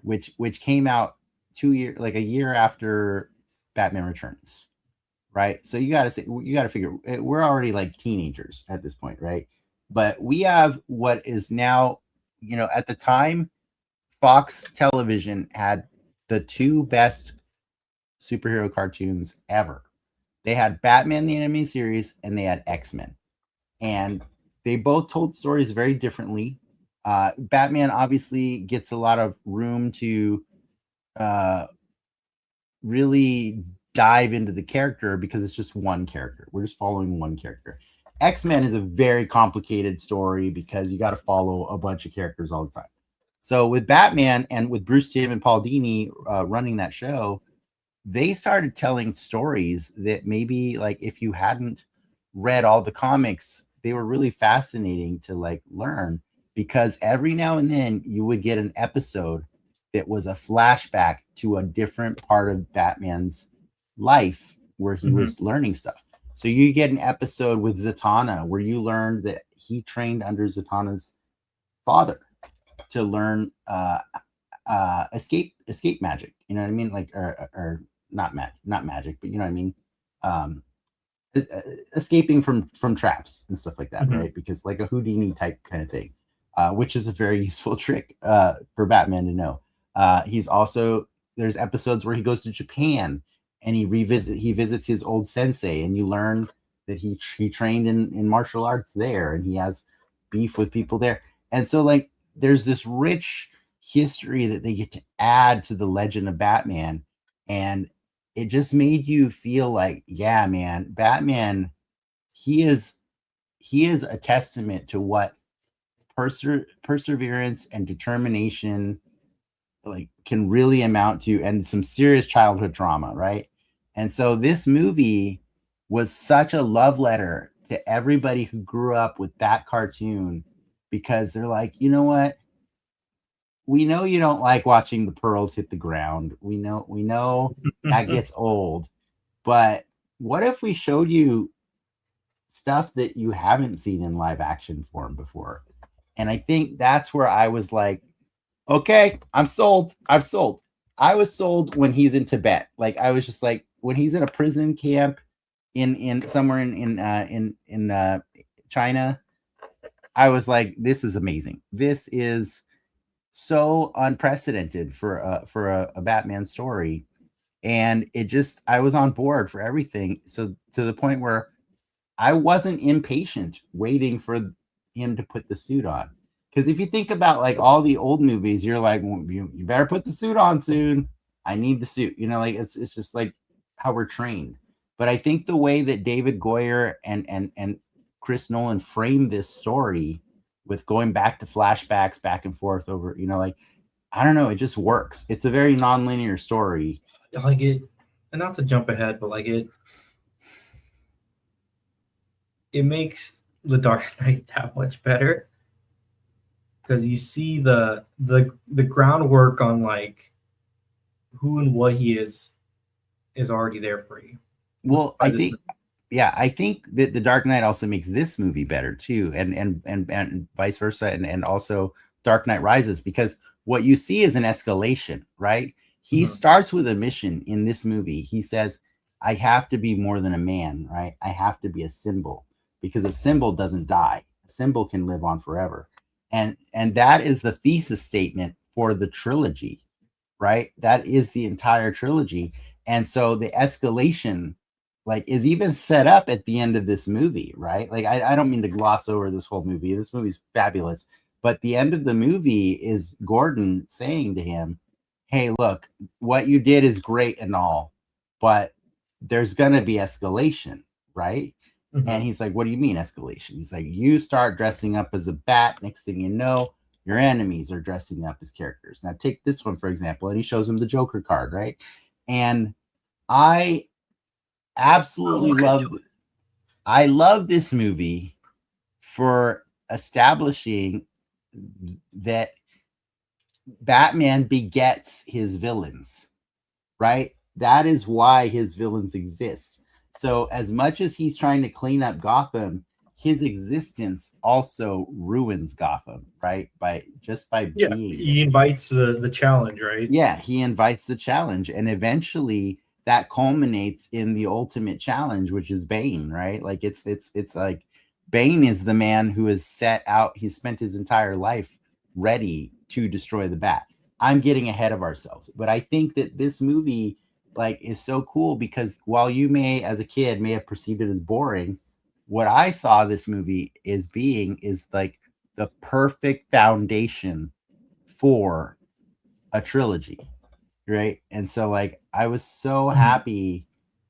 which came out a year after Batman Returns, right? So you got to figure, we're already like teenagers at this point, right? But we have what is now, at the time, Fox Television had the two best superhero cartoons ever. They had Batman the animated series and they had X-Men, and they both told stories very differently. Batman obviously gets a lot of room to really dive into the character because it's just one character. We're just following one character. X-Men is a very complicated story because you got to follow a bunch of characters all the time. So with Batman and with Bruce Timm and Paul Dini running that show, they started telling stories that maybe, like, if you hadn't read all the comics, they were really fascinating to like learn, because every now and then you would get an episode that was a flashback to a different part of Batman's life where he was learning stuff. So you get an episode with Zatanna where you learned that he trained under Zatanna's father to learn escape magic. You know what I mean? Like, or not magic, but you know what I mean? Escaping from traps and stuff like that, right? Because like a Houdini type kind of thing, which is a very useful trick for Batman to know. There's episodes where he goes to Japan and he visits his old sensei, and you learn that he trained in martial arts there, and he has beef with people there. And so like there's this rich history that they get to add to the legend of Batman, and it just made you feel like, yeah, man, Batman, he is a testament to what perseverance and determination like can really amount to, and some serious childhood trauma, right? And so this movie was such a love letter to everybody who grew up with that cartoon, because they're like, you know what? We know you don't like watching the pearls hit the ground. We know that gets old. But what if we showed you stuff that you haven't seen in live action form before? And I think that's where I was like, okay, I'm sold. I was sold when he's in Tibet. Like, I was just like, when he's in a prison camp in somewhere in China, I was like, this is amazing. This is so unprecedented for a Batman story. And I was on board for everything. So to the point where I wasn't impatient waiting for him to put the suit on. Because if you think about like all the old movies, you're like, well, you better put the suit on soon. I need the suit. Like it's just like how we're trained. But I think the way that David Goyer and Chris Nolan framed this story, with going back to flashbacks back and forth over, like, I don't know, it just works. It's a very non-linear story. Like it, and not to jump ahead, but like it makes The Dark Knight that much better, because you see the groundwork on like who and what he is already there for you. Well, I think that The Dark Knight also makes this movie better too, and vice versa, and also Dark Knight Rises, because what you see is an escalation, right? He starts with a mission in this movie. He says, I have to be more than a man, right? I have to be a symbol, because a symbol doesn't die. A symbol can live on forever. And that is the thesis statement for the trilogy, right? That is the entire trilogy. And so the escalation like is even set up at the end of this movie, right? Like I don't mean to gloss over this whole movie. This movie's fabulous. But the end of the movie is Gordon saying to him, hey, look, what you did is great and all, but there's going to be escalation, right? Mm-hmm. And he's like, what do you mean escalation? He's like, you start dressing up as a bat. Next thing you know, your enemies are dressing up as characters. Now take this one, for example, and he shows him the Joker card, right? And I absolutely love this movie for establishing that Batman begets his villains, right? That is why his villains exist. So as much as he's trying to clean up Gotham, his existence also ruins Gotham, right? By being. He invites the challenge, right? Yeah, he invites the challenge, and eventually that culminates in the ultimate challenge, which is Bane, right? Like it's like Bane is the man who has set out, he's spent his entire life ready to destroy the Bat. I'm getting ahead of ourselves, but I think that this movie like is so cool because while you may, as a kid, may have perceived it as boring, what I saw this movie is like the perfect foundation for a trilogy, right? And so like I was so happy.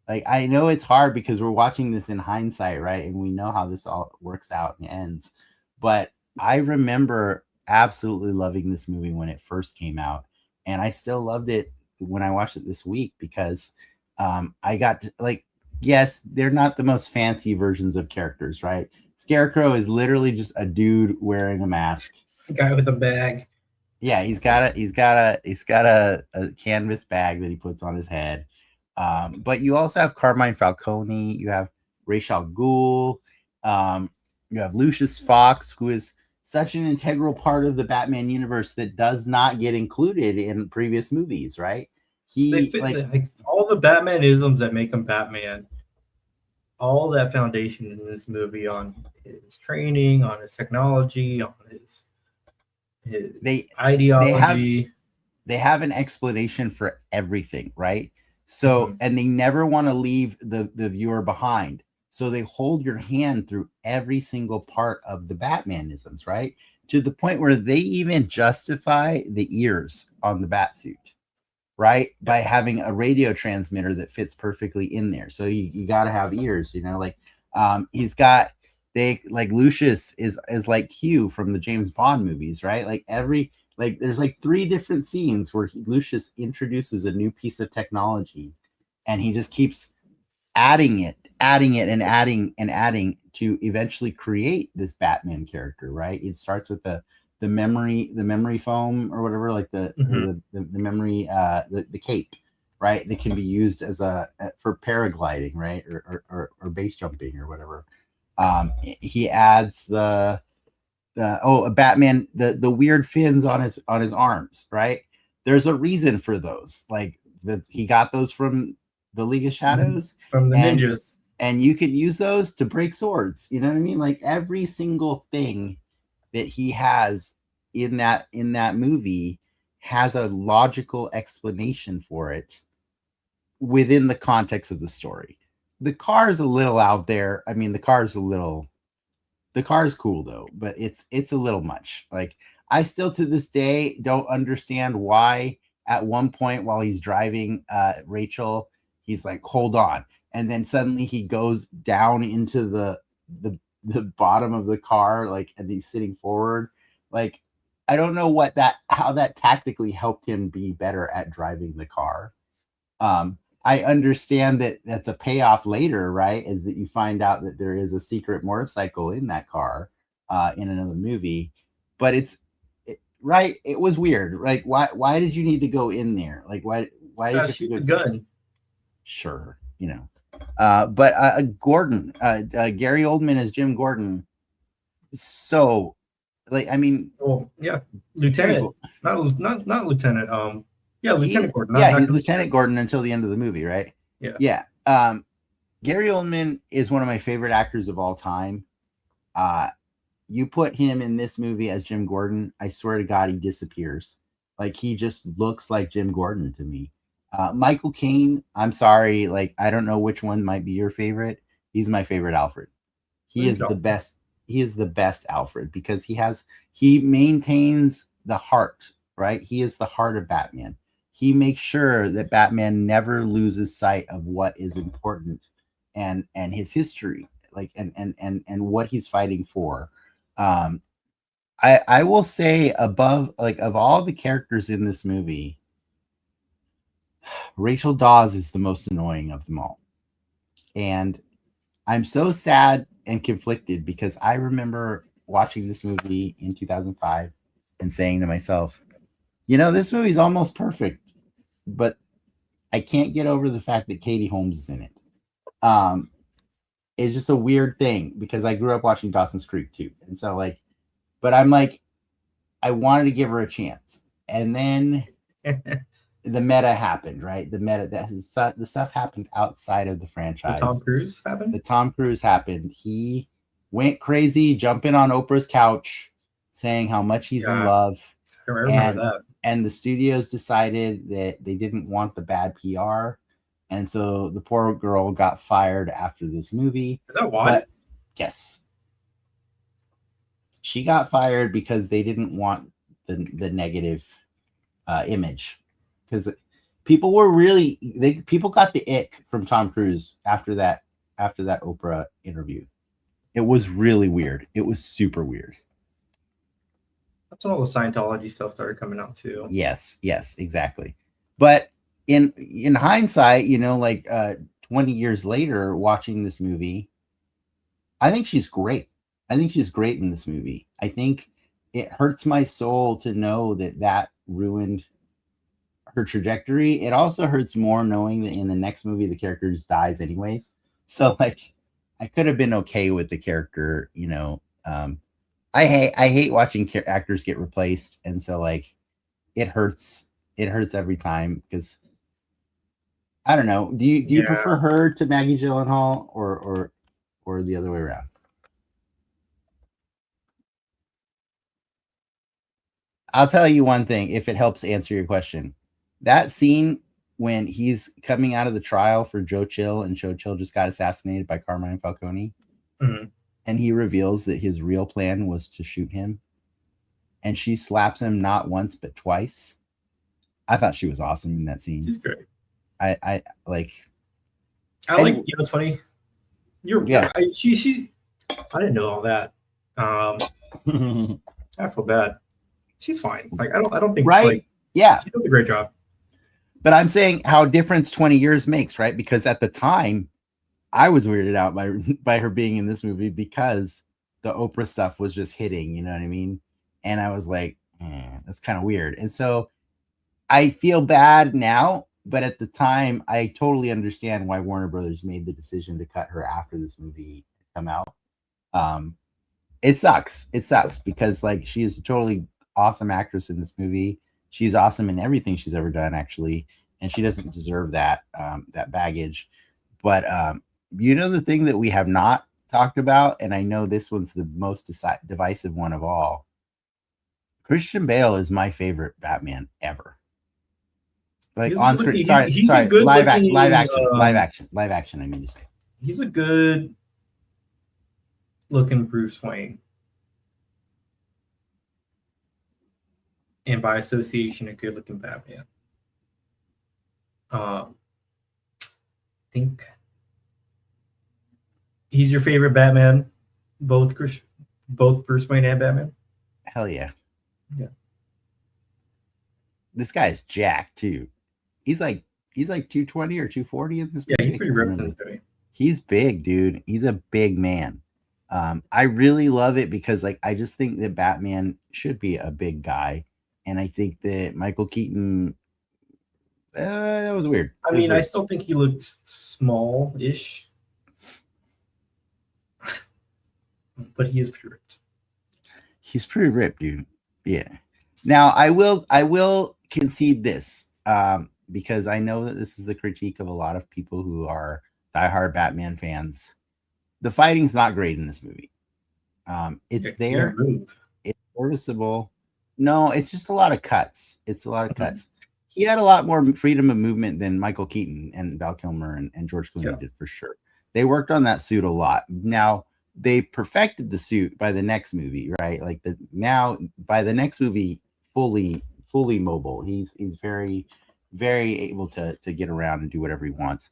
Like I know it's hard because we're watching this in hindsight, right? And we know how this all works out and ends. But I remember absolutely loving this movie when it first came out, and I still loved it when I watched it this week because I got to, like, yes, they're not the most fancy versions of characters, right? Scarecrow is literally just a dude wearing a mask. It's the guy with a bag. Yeah, he's got a canvas bag that he puts on his head. But you also have Carmine Falcone, you have Ra's al Ghul, you have Lucius Fox, who is such an integral part of the Batman universe that does not get included in previous movies, right? They fit like all the Batman-isms that make him Batman. All that foundation in this movie on his training, on his technology, on his ideology. They have an explanation for everything, right? So, and they never want to leave the viewer behind. So they hold your hand through every single part of the Batmanisms, right? To the point where they even justify the ears on the Batsuit, right? By having a radio transmitter that fits perfectly in there. So you got to have ears, you know, like he's got, like Lucius is like Q from the James Bond movies, right? Like there's like 3 different scenes where Lucius introduces a new piece of technology and he just keeps adding it and adding to eventually create this Batman character, right? It starts with the memory foam or whatever, like the memory, the cape, right? That can be used as for paragliding, right? Or base jumping or whatever. He adds Batman, the weird fins on his arms, right? There's a reason for those. Like he got those from the League of Shadows, from the ninjas, and you could use those to break swords. You know what I mean? Like every single thing that he has in that movie has a logical explanation for it within the context of the story. The car is a little out there. I mean, the car is cool though, but it's a little much. Like I still to this day don't understand why at one point while he's driving Rachel, he's like, hold on. And then suddenly he goes down into the bottom of the car, like, and he's sitting forward. Like, I don't know how that tactically helped him be better at driving the car. I understand that that's a payoff later, right? Is that you find out that there is a secret motorcycle in that car in another movie, but right. It was weird. Like, why did you need to go in there? Like, why did you shoot the gun? Sure, you know. But Gordon, Gary Oldman as Jim Gordon. So, like, I mean, well, yeah, Lieutenant, not Lieutenant. Yeah, Lieutenant Gordon. He's Lieutenant Gordon until the end of the movie, right? Yeah. Gary Oldman is one of my favorite actors of all time. You put him in this movie as Jim Gordon, I swear to God, he disappears. Like, he just looks like Jim Gordon to me. Michael Caine, I'm sorry, like I don't know which one might be your favorite. He's my favorite Alfred. He is the best. He is the best Alfred because he maintains the heart, right? He is the heart of Batman. He makes sure that Batman never loses sight of what is important and his history, like and what he's fighting for. I will say above, like, of all the characters in this movie, Rachel Dawes is the most annoying of them all. And I'm so sad and conflicted because I remember watching this movie in 2005 and saying to myself, you know, this movie's almost perfect, but I can't get over the fact that Katie Holmes is in it. It's just a weird thing because I grew up watching Dawson's Creek too. And so, like, but I'm like, I wanted to give her a chance. And then the meta happened, right? The stuff happened outside of the franchise. The Tom Cruise happened? The Tom Cruise happened. He went crazy, jumping on Oprah's couch, saying how much he's in love. I remember that. And the studios decided that they didn't want the bad PR. And so the poor girl got fired after this movie. Is that why? Yes. She got fired because they didn't want the negative image. Because people were people got the ick from Tom Cruise after that Oprah interview. It was really weird. It was super weird. That's when all the Scientology stuff started coming out too. Yes, exactly. But in hindsight, you know, like 20 years later, watching this movie, I think she's great. I think she's great in this movie. I think it hurts my soul to know that ruined her trajectory. It also hurts more knowing that in the next movie the character just dies anyways. So like, I could have been okay with the character, you know. I hate watching actors get replaced, and so like, it hurts every time because I don't know. Do you prefer her to Maggie Gyllenhaal or the other way around? I'll tell you one thing, if it helps answer your question. That scene when he's coming out of the trial for Joe Chill, and Joe Chill just got assassinated by Carmine Falcone, and he reveals that his real plan was to shoot him, and she slaps him not once but twice. I thought she was awesome in that scene. She's great. I like. You know, it's funny. She. I didn't know all that. I feel bad. She's fine. Like I don't think right. Like, yeah, she does a great job. But I'm saying how difference 20 years makes, right? Because at the time, I was weirded out by her being in this movie because the Oprah stuff was just hitting. You know what I mean? And I was like, that's kind of weird. And so I feel bad now, but at the time, I totally understand why Warner Brothers made the decision to cut her after this movie come out. It sucks. It sucks because like she's a totally awesome actress in this movie. She's awesome in everything she's ever done, actually, and she doesn't deserve that that baggage. But you know, the thing that we have not talked about, and I know this one's the most divisive one of all. Christian Bale is my favorite Batman ever. Like on screen, sorry, live action. I mean to say, he's a good looking Bruce Wayne, and by association, a good looking Batman. I think he's your favorite Batman, both Bruce Wayne and Batman. Hell yeah. Yeah. This guy's jacked too. He's like 220 or 240 in this movie. Yeah, he's pretty ripped in this movie. He's big, dude. He's a big man. I really love it because like I just think that Batman should be a big guy, and I think that Michael Keaton that was weird. I mean, I still think he looks small-ish, but he is pretty ripped. He's pretty ripped, dude. Yeah. Now I will concede this because I know that this is the critique of a lot of people who are diehard Batman fans. The fighting's not great in this movie. It's serviceable. No, it's just a lot of cuts. It's a lot of cuts. he had a lot more freedom of movement than Michael Keaton and Val Kilmer and George Clooney did, for sure. They worked on that suit a lot. Now they perfected the suit by the next movie, right? Like by the next movie, fully mobile. He's very, very able to get around and do whatever he wants.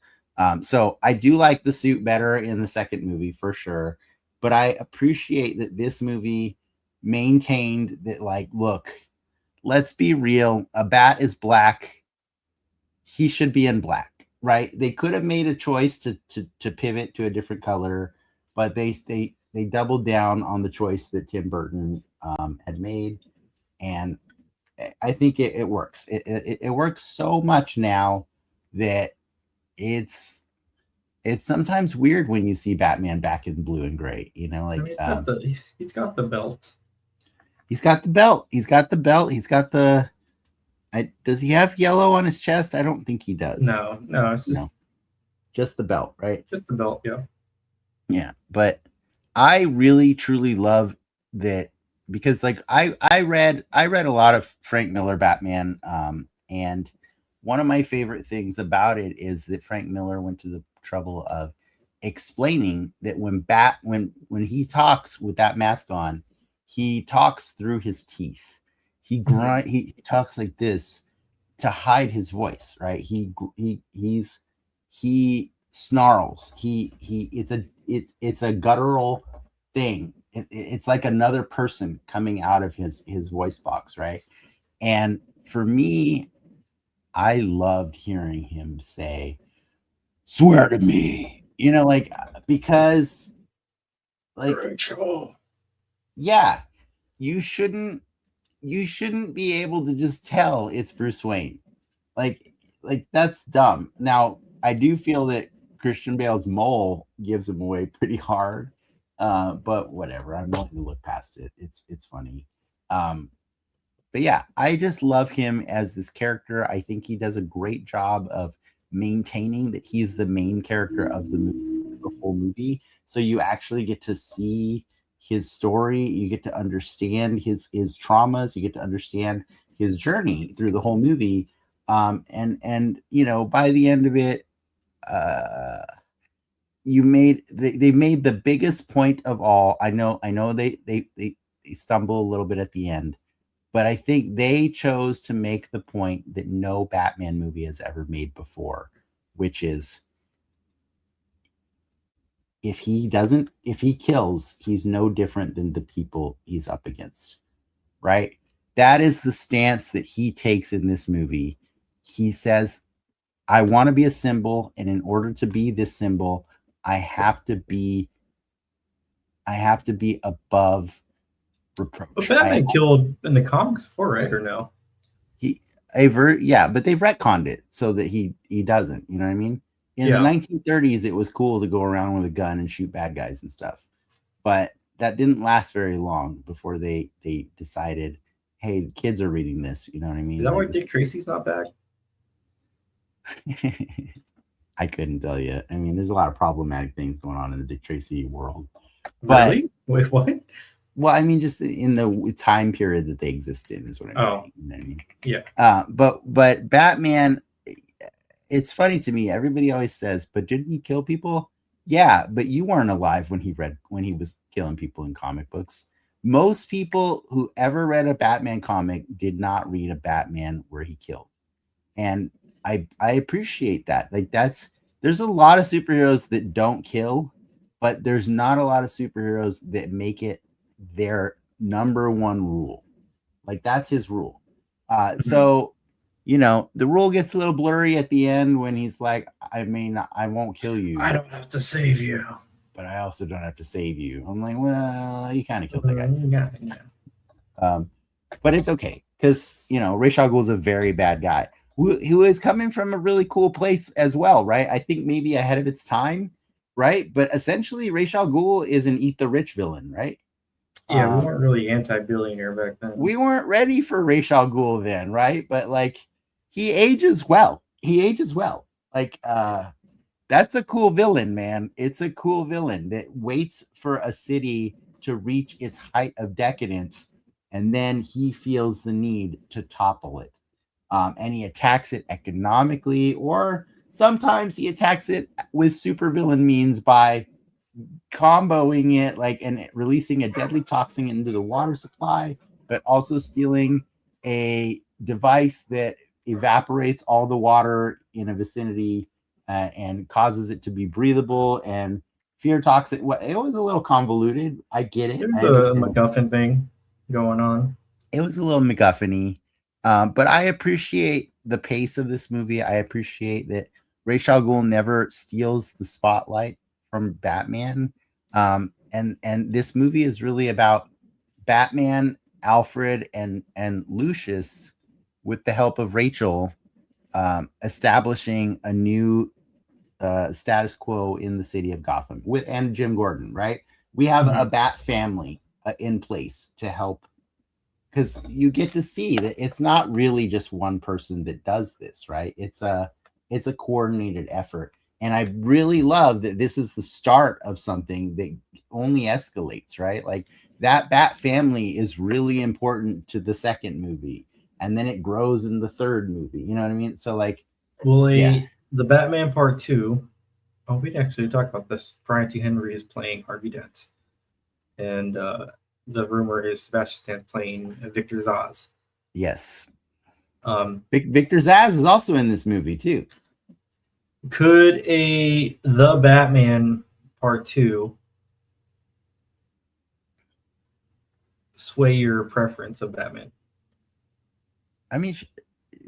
So I do like the suit better in the second movie for sure. But I appreciate that this movie maintained that, like, look, let's be real. A bat is black. He should be in black, right? They could have made a choice to pivot to a different color, but they doubled down on the choice that Tim Burton had made, and I think it works. It works so much now that it's sometimes weird when you see Batman back in blue and gray. You know, like he's got the belt. He's got the belt. He's got the belt. He's got the. Does he have yellow on his chest? I don't think he does. No, it's just the belt, right? Just the belt, yeah. Yeah, but I really truly love that, because like I read a lot of Frank Miller Batman, and one of my favorite things about it is that Frank Miller went to the trouble of explaining that when he talks with that mask on, he talks through his teeth. He talks like this to hide his voice, right? He snarls. It's a guttural thing. It's like another person coming out of his voice box, right? And for me, I loved hearing him say, "Swear to me," you know, like, because, like, yeah, you shouldn't be able to just tell it's Bruce Wayne. Like that's dumb. Now, I do feel that Christian Bale's mole gives him away pretty hard, but whatever. I'm willing to look past it. It's funny. But yeah, I just love him as this character. I think he does a great job of maintaining that he's the main character of the whole movie. So you actually get to see his story. You get to understand his traumas. You get to understand his journey through the whole movie. And you know, by the end of it, they've made the biggest point of all. I know they stumble a little bit at the end, but I think they chose to make the point that no Batman movie has ever made before, which is, if he kills, he's no different than the people he's up against, right? That is the stance that he takes in this movie. He says, I want to be a symbol, and in order to be this symbol, I have to be above reproach. But Batman killed in the comics before, right? Or no? But they've retconned it so that he doesn't. You know what I mean? In the 1930s, it was cool to go around with a gun and shoot bad guys and stuff, but that didn't last very long before they decided, hey, the kids are reading this. You know what I mean? Is that why Dick Tracy's not back? I couldn't tell you. I mean, there's a lot of problematic things going on in the Dick Tracy world. Really? Wait, what? Well, I mean, just in the time period that they exist in is what I'm saying. You know what I mean? Yeah. But Batman, it's funny to me. Everybody always says, "But didn't he kill people?" Yeah, but you weren't alive when he was killing people in comic books. Most people who ever read a Batman comic did not read a Batman where he killed, and I appreciate that. Like, there's a lot of superheroes that don't kill, but there's not a lot of superheroes that make it their number one rule. Like, that's his rule. So, you know, the rule gets a little blurry at the end when he's like, I mean, I won't kill you. I don't have to save you, but I also don't have to save you. I'm like, well, you kind of killed that guy. Yeah. But it's okay, because, you know, Ra's al Ghul is a very bad guy who is coming from a really cool place as well, right? I think maybe ahead of its time, right? But essentially, Ra's al Ghul is an eat the rich villain, right? Yeah, we weren't really anti-billionaire back then. We weren't ready for Ra's al Ghul then, right? But like, he ages well. Like, that's a cool villain, man. It's a cool villain that waits for a city to reach its height of decadence, and then he feels the need to topple it. and he attacks it economically, or sometimes he attacks it with supervillain means by comboing it and releasing a deadly toxin into the water supply, but also stealing a device that evaporates all the water in a vicinity and causes it to be breathable and fear toxic. It was a little convoluted. I get it. It was a MacGuffin thing going on. It was a little MacGuffin-y, but I appreciate the pace of this movie. I appreciate that Ra's al Ghul never steals the spotlight from Batman. And this movie is really about Batman, Alfred, and Lucius, with the help of Rachel, establishing a new status quo in the city of Gotham and Jim Gordon, right? We have a Bat family in place to help, because you get to see that it's not really just one person that does this, right? It's a coordinated effort. And I really love that this is the start of something that only escalates, right? Like that Bat family is really important to the second movie, and then it grows in the third movie. You know what I mean? So like, the Batman Part 2. Oh, we actually talked about this. Brian T. Henry is playing Harvey Dent, and the rumor is Sebastian Stan's playing Victor Zsasz. Yes. Victor Zsasz is also in this movie too. Could The Batman Part 2 sway your preference of Batman? I mean,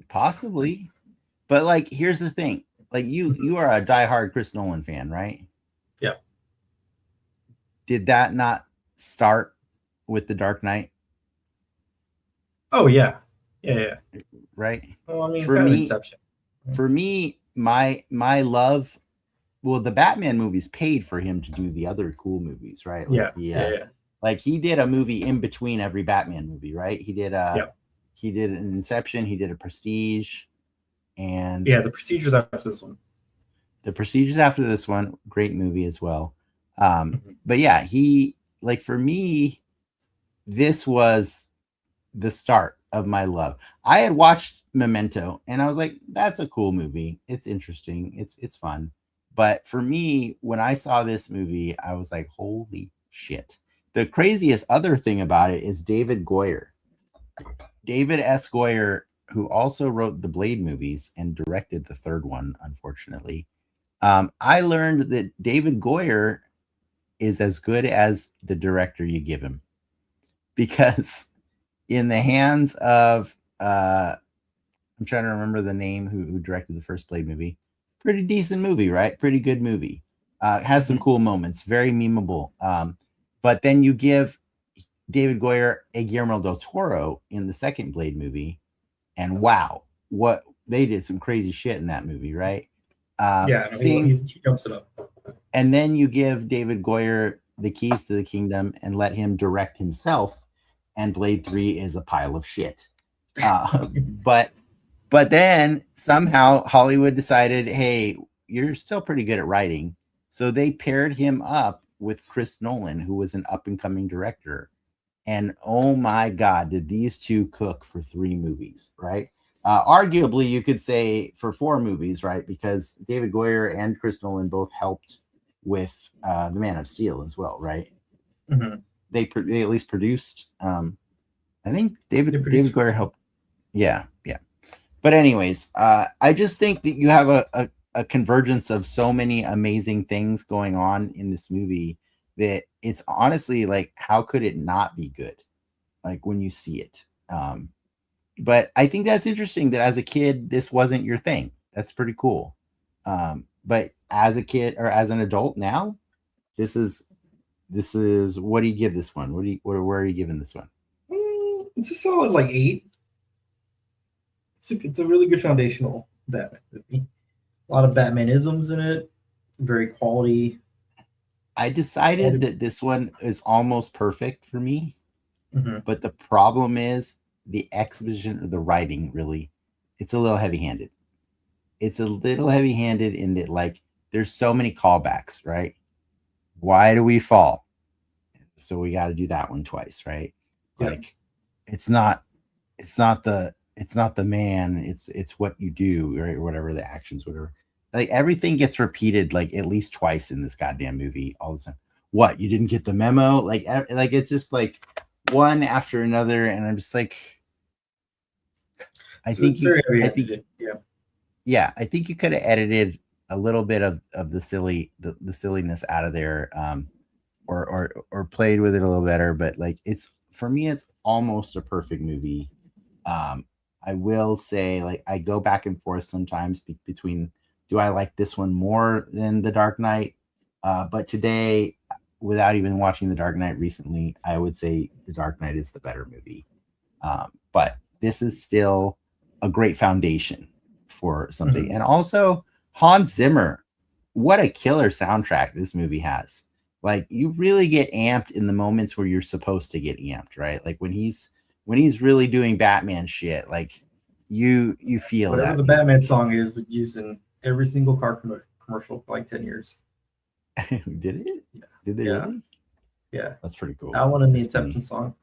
possibly, but like, here's the thing: like, you are a diehard Chris Nolan fan, right? Yeah. Did that not start with The Dark Knight? Oh yeah. Right. Well, I mean, for kind me, of Inception. For me, my love. Well, the Batman movies paid for him to do the other cool movies, right? Like like he did a movie in between every Batman movie, right? He did he did an Inception, he did a Prestige, and the Prestige was after this one. The Prestige is after this one, great movie as well. But yeah, he, like, for me, this was the start of my love. I had watched Memento and I was like, that's a cool movie. It's interesting. It's fun. But for me, when I saw this movie, I was like, holy shit. The craziest other thing about it is David Goyer. David S. Goyer, who also wrote the Blade movies and directed the third one, unfortunately. I learned that David Goyer is as good as the director you give him. Because in the hands of, I'm trying to remember the name who directed the first Blade movie. Pretty decent movie, right? Pretty good movie. Has some cool moments, very memeable. But then you give David Goyer a Guillermo del Toro in the second Blade movie, and wow, what they did some crazy shit in that movie, right? He jumps it up. And then you give David Goyer the keys to the kingdom and let him direct himself, and Blade 3 is a pile of shit. But then somehow Hollywood decided, hey, you're still pretty good at writing. So they paired him up with Chris Nolan, who was an up-and-coming director. And oh my God, did these two cook for 3 movies, right? Arguably, you could say for 4 movies, right? Because David Goyer and Chris Nolan both helped with The Man of Steel as well, right? Mm-hmm. They at least produced. I think David Goyer helped. Yeah. But anyways, I just think that you have a convergence of so many amazing things going on in this movie that it's honestly like, how could it not be good? Like when you see it. But I think that's interesting that as a kid, this wasn't your thing. That's pretty cool. But as a kid or as an adult now, this is what do you give this one? Where are you giving this one? It's a solid 8. It's a really good foundational Batman movie. A lot of Batmanisms in it. Very quality. I decided that this one is almost perfect for me. Mm-hmm. But the problem is the exposition or the writing, really. It's a little heavy-handed. It's a little heavy-handed in that, like, there's so many callbacks, right? Why do we fall? So we got to do that one twice, right? Yeah. Like, it's not the it's not the man, it's what you do, right? Or whatever the actions, whatever. Like everything gets repeated like at least twice in this goddamn movie all the time. What, you didn't get the memo? Like it's just like one after another, and I'm just like, I think you could have edited a little bit of the silliness out of there, or played with it a little better. But like, it's, for me, it's almost a perfect movie. I will say, like, I go back and forth sometimes between, do I like this one more than The Dark Knight? But today, without even watching The Dark Knight recently, I would say The Dark Knight is the better movie. But this is still a great foundation for something. Mm-hmm. And also Hans Zimmer, what a killer soundtrack this movie has. Like, you really get amped in the moments where you're supposed to get amped, right? Like when he's really doing Batman shit, like you feel whatever that the music. Batman song is used in every single car commercial for like 10 years. Did it? Yeah. Did they really? Yeah. That's pretty cool. I want in the Inception song.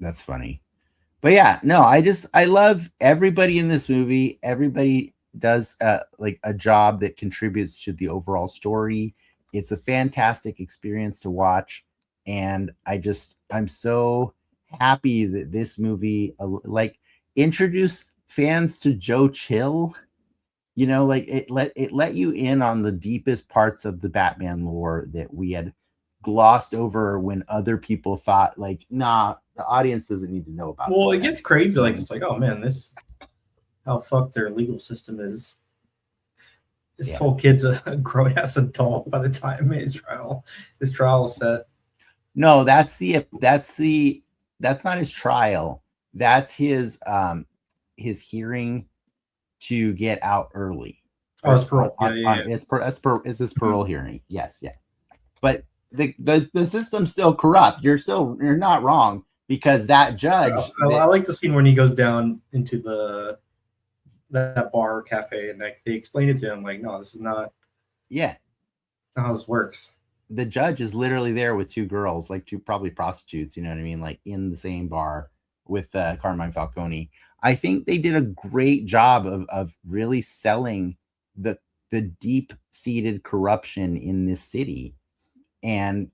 That's funny. But yeah, no, I love everybody in this movie. Everybody does like a job that contributes to the overall story. It's a fantastic experience to watch, and I'm so happy that this movie like introduced fans to Joe Chill. You know, like it let you in on the deepest parts of the Batman lore that we had glossed over when other people thought, like, nah, the audience doesn't need to know about. Well, it gets crazy. Like, it's like, oh man, this, how fucked their legal system is. This whole kid's a grown ass adult by the time his trial is set. No, that's not his trial. That's his hearing to get out early. Oh, it's parole. It's his parole hearing. Yes, yeah. But the system's still corrupt. You're not wrong, because that judge. I like the scene when he goes down into that bar or cafe, and like they explain it to him, like, no, this is not. Yeah. Not how this works. The judge is literally there with two girls, like two probably prostitutes. You know what I mean? Like in the same bar with Carmine Falcone. I think they did a great job of really selling the deep-seated corruption in this city, and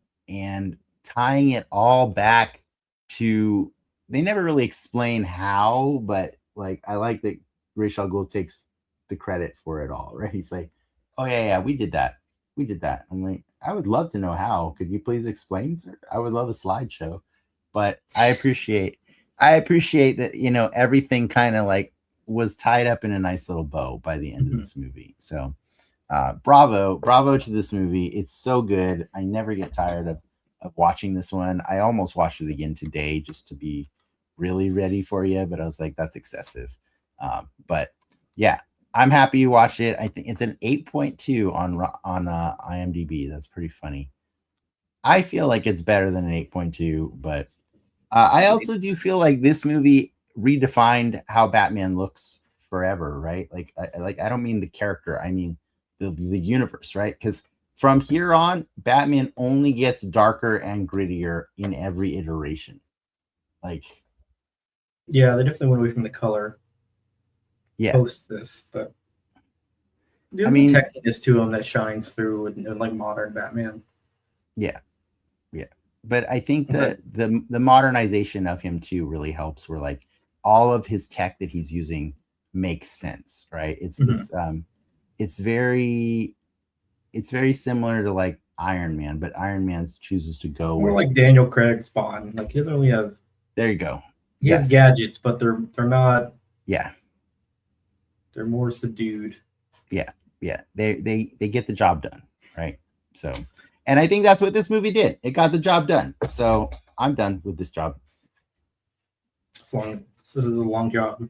tying it all back to, they never really explain how, but like, I like that Ra's al Ghul takes the credit for it all, right? He's like, oh yeah, we did that. I'm like, I would love to know how. Could you please explain, sir? I would love a slideshow. But I appreciate that, you know, everything kind of like was tied up in a nice little bow by the end of this movie. So bravo to this movie. It's so good. I never get tired of watching this one. I almost watched it again today just to be really ready for you, but I was like, that's excessive. But yeah, I'm happy you watched it. I think it's an 8.2 on IMDb. That's pretty funny. I feel like it's better than an 8.2, but I also do feel like this movie redefined how Batman looks forever, right? Like I don't mean the character, I mean the universe, right? Because from here on, Batman only gets darker and grittier in every iteration. Like, yeah, they definitely went away from the color. Yeah, post this, but there's a techiness to him that shines through in like modern Batman. Yeah. But I think the modernization of him too really helps, where like all of his tech that he's using makes sense, right? It's very similar to like Iron Man, but Iron Man chooses to go more like Daniel Craig's Bond. Like, he doesn't really have. There you go. He has gadgets, but they're not. Yeah. They're more subdued. Yeah. They get the job done, right? So. And I think that's what this movie did. It got the job done. So I'm done with this job. This is a long job.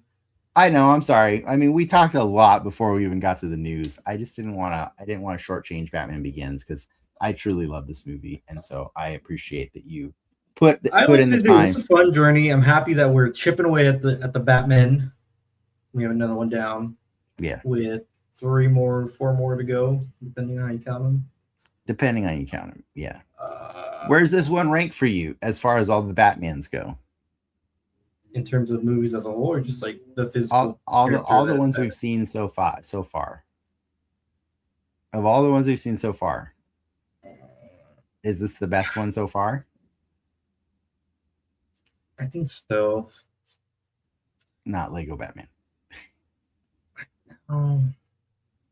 I know. I'm sorry. I mean, we talked a lot before we even got to the news. I just didn't want to. I didn't want to shortchange Batman Begins, because I truly love this movie, and so I appreciate that you put in the time. It's a fun journey. I'm happy that we're chipping away at the Batman. We have another one down. Yeah. With 4 more to go, depending on how you count them. Depending on how you count them, yeah. Where's this one rank for you as far as all the Batmans go? in terms of movies as a whole, or just like the physical? All the ones we've seen so far. Of all the ones we've seen so far, is this the best one so far? I think so. Not Lego Batman.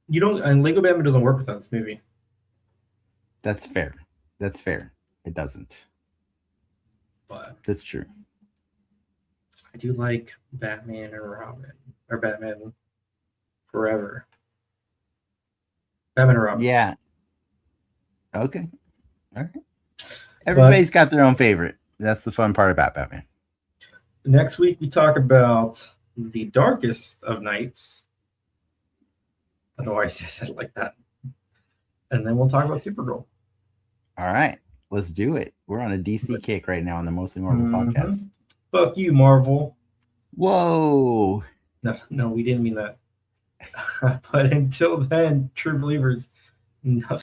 You don't, and Lego Batman doesn't work without this movie. That's fair. It doesn't. But that's true. I do like Batman and Robin, or Batman Forever. Batman and Robin. Yeah. Okay. All right. Everybody's got their own favorite. That's the fun part about Batman. Next week we talk about The Darkest of Nights. I don't know why I said it like that. And then we'll talk about Supergirl. All right. Let's do it. We're on a DC kick right now on the Mostly Marvel podcast. Fuck you, Marvel. Whoa. No, we didn't mean that. But until then, true believers, no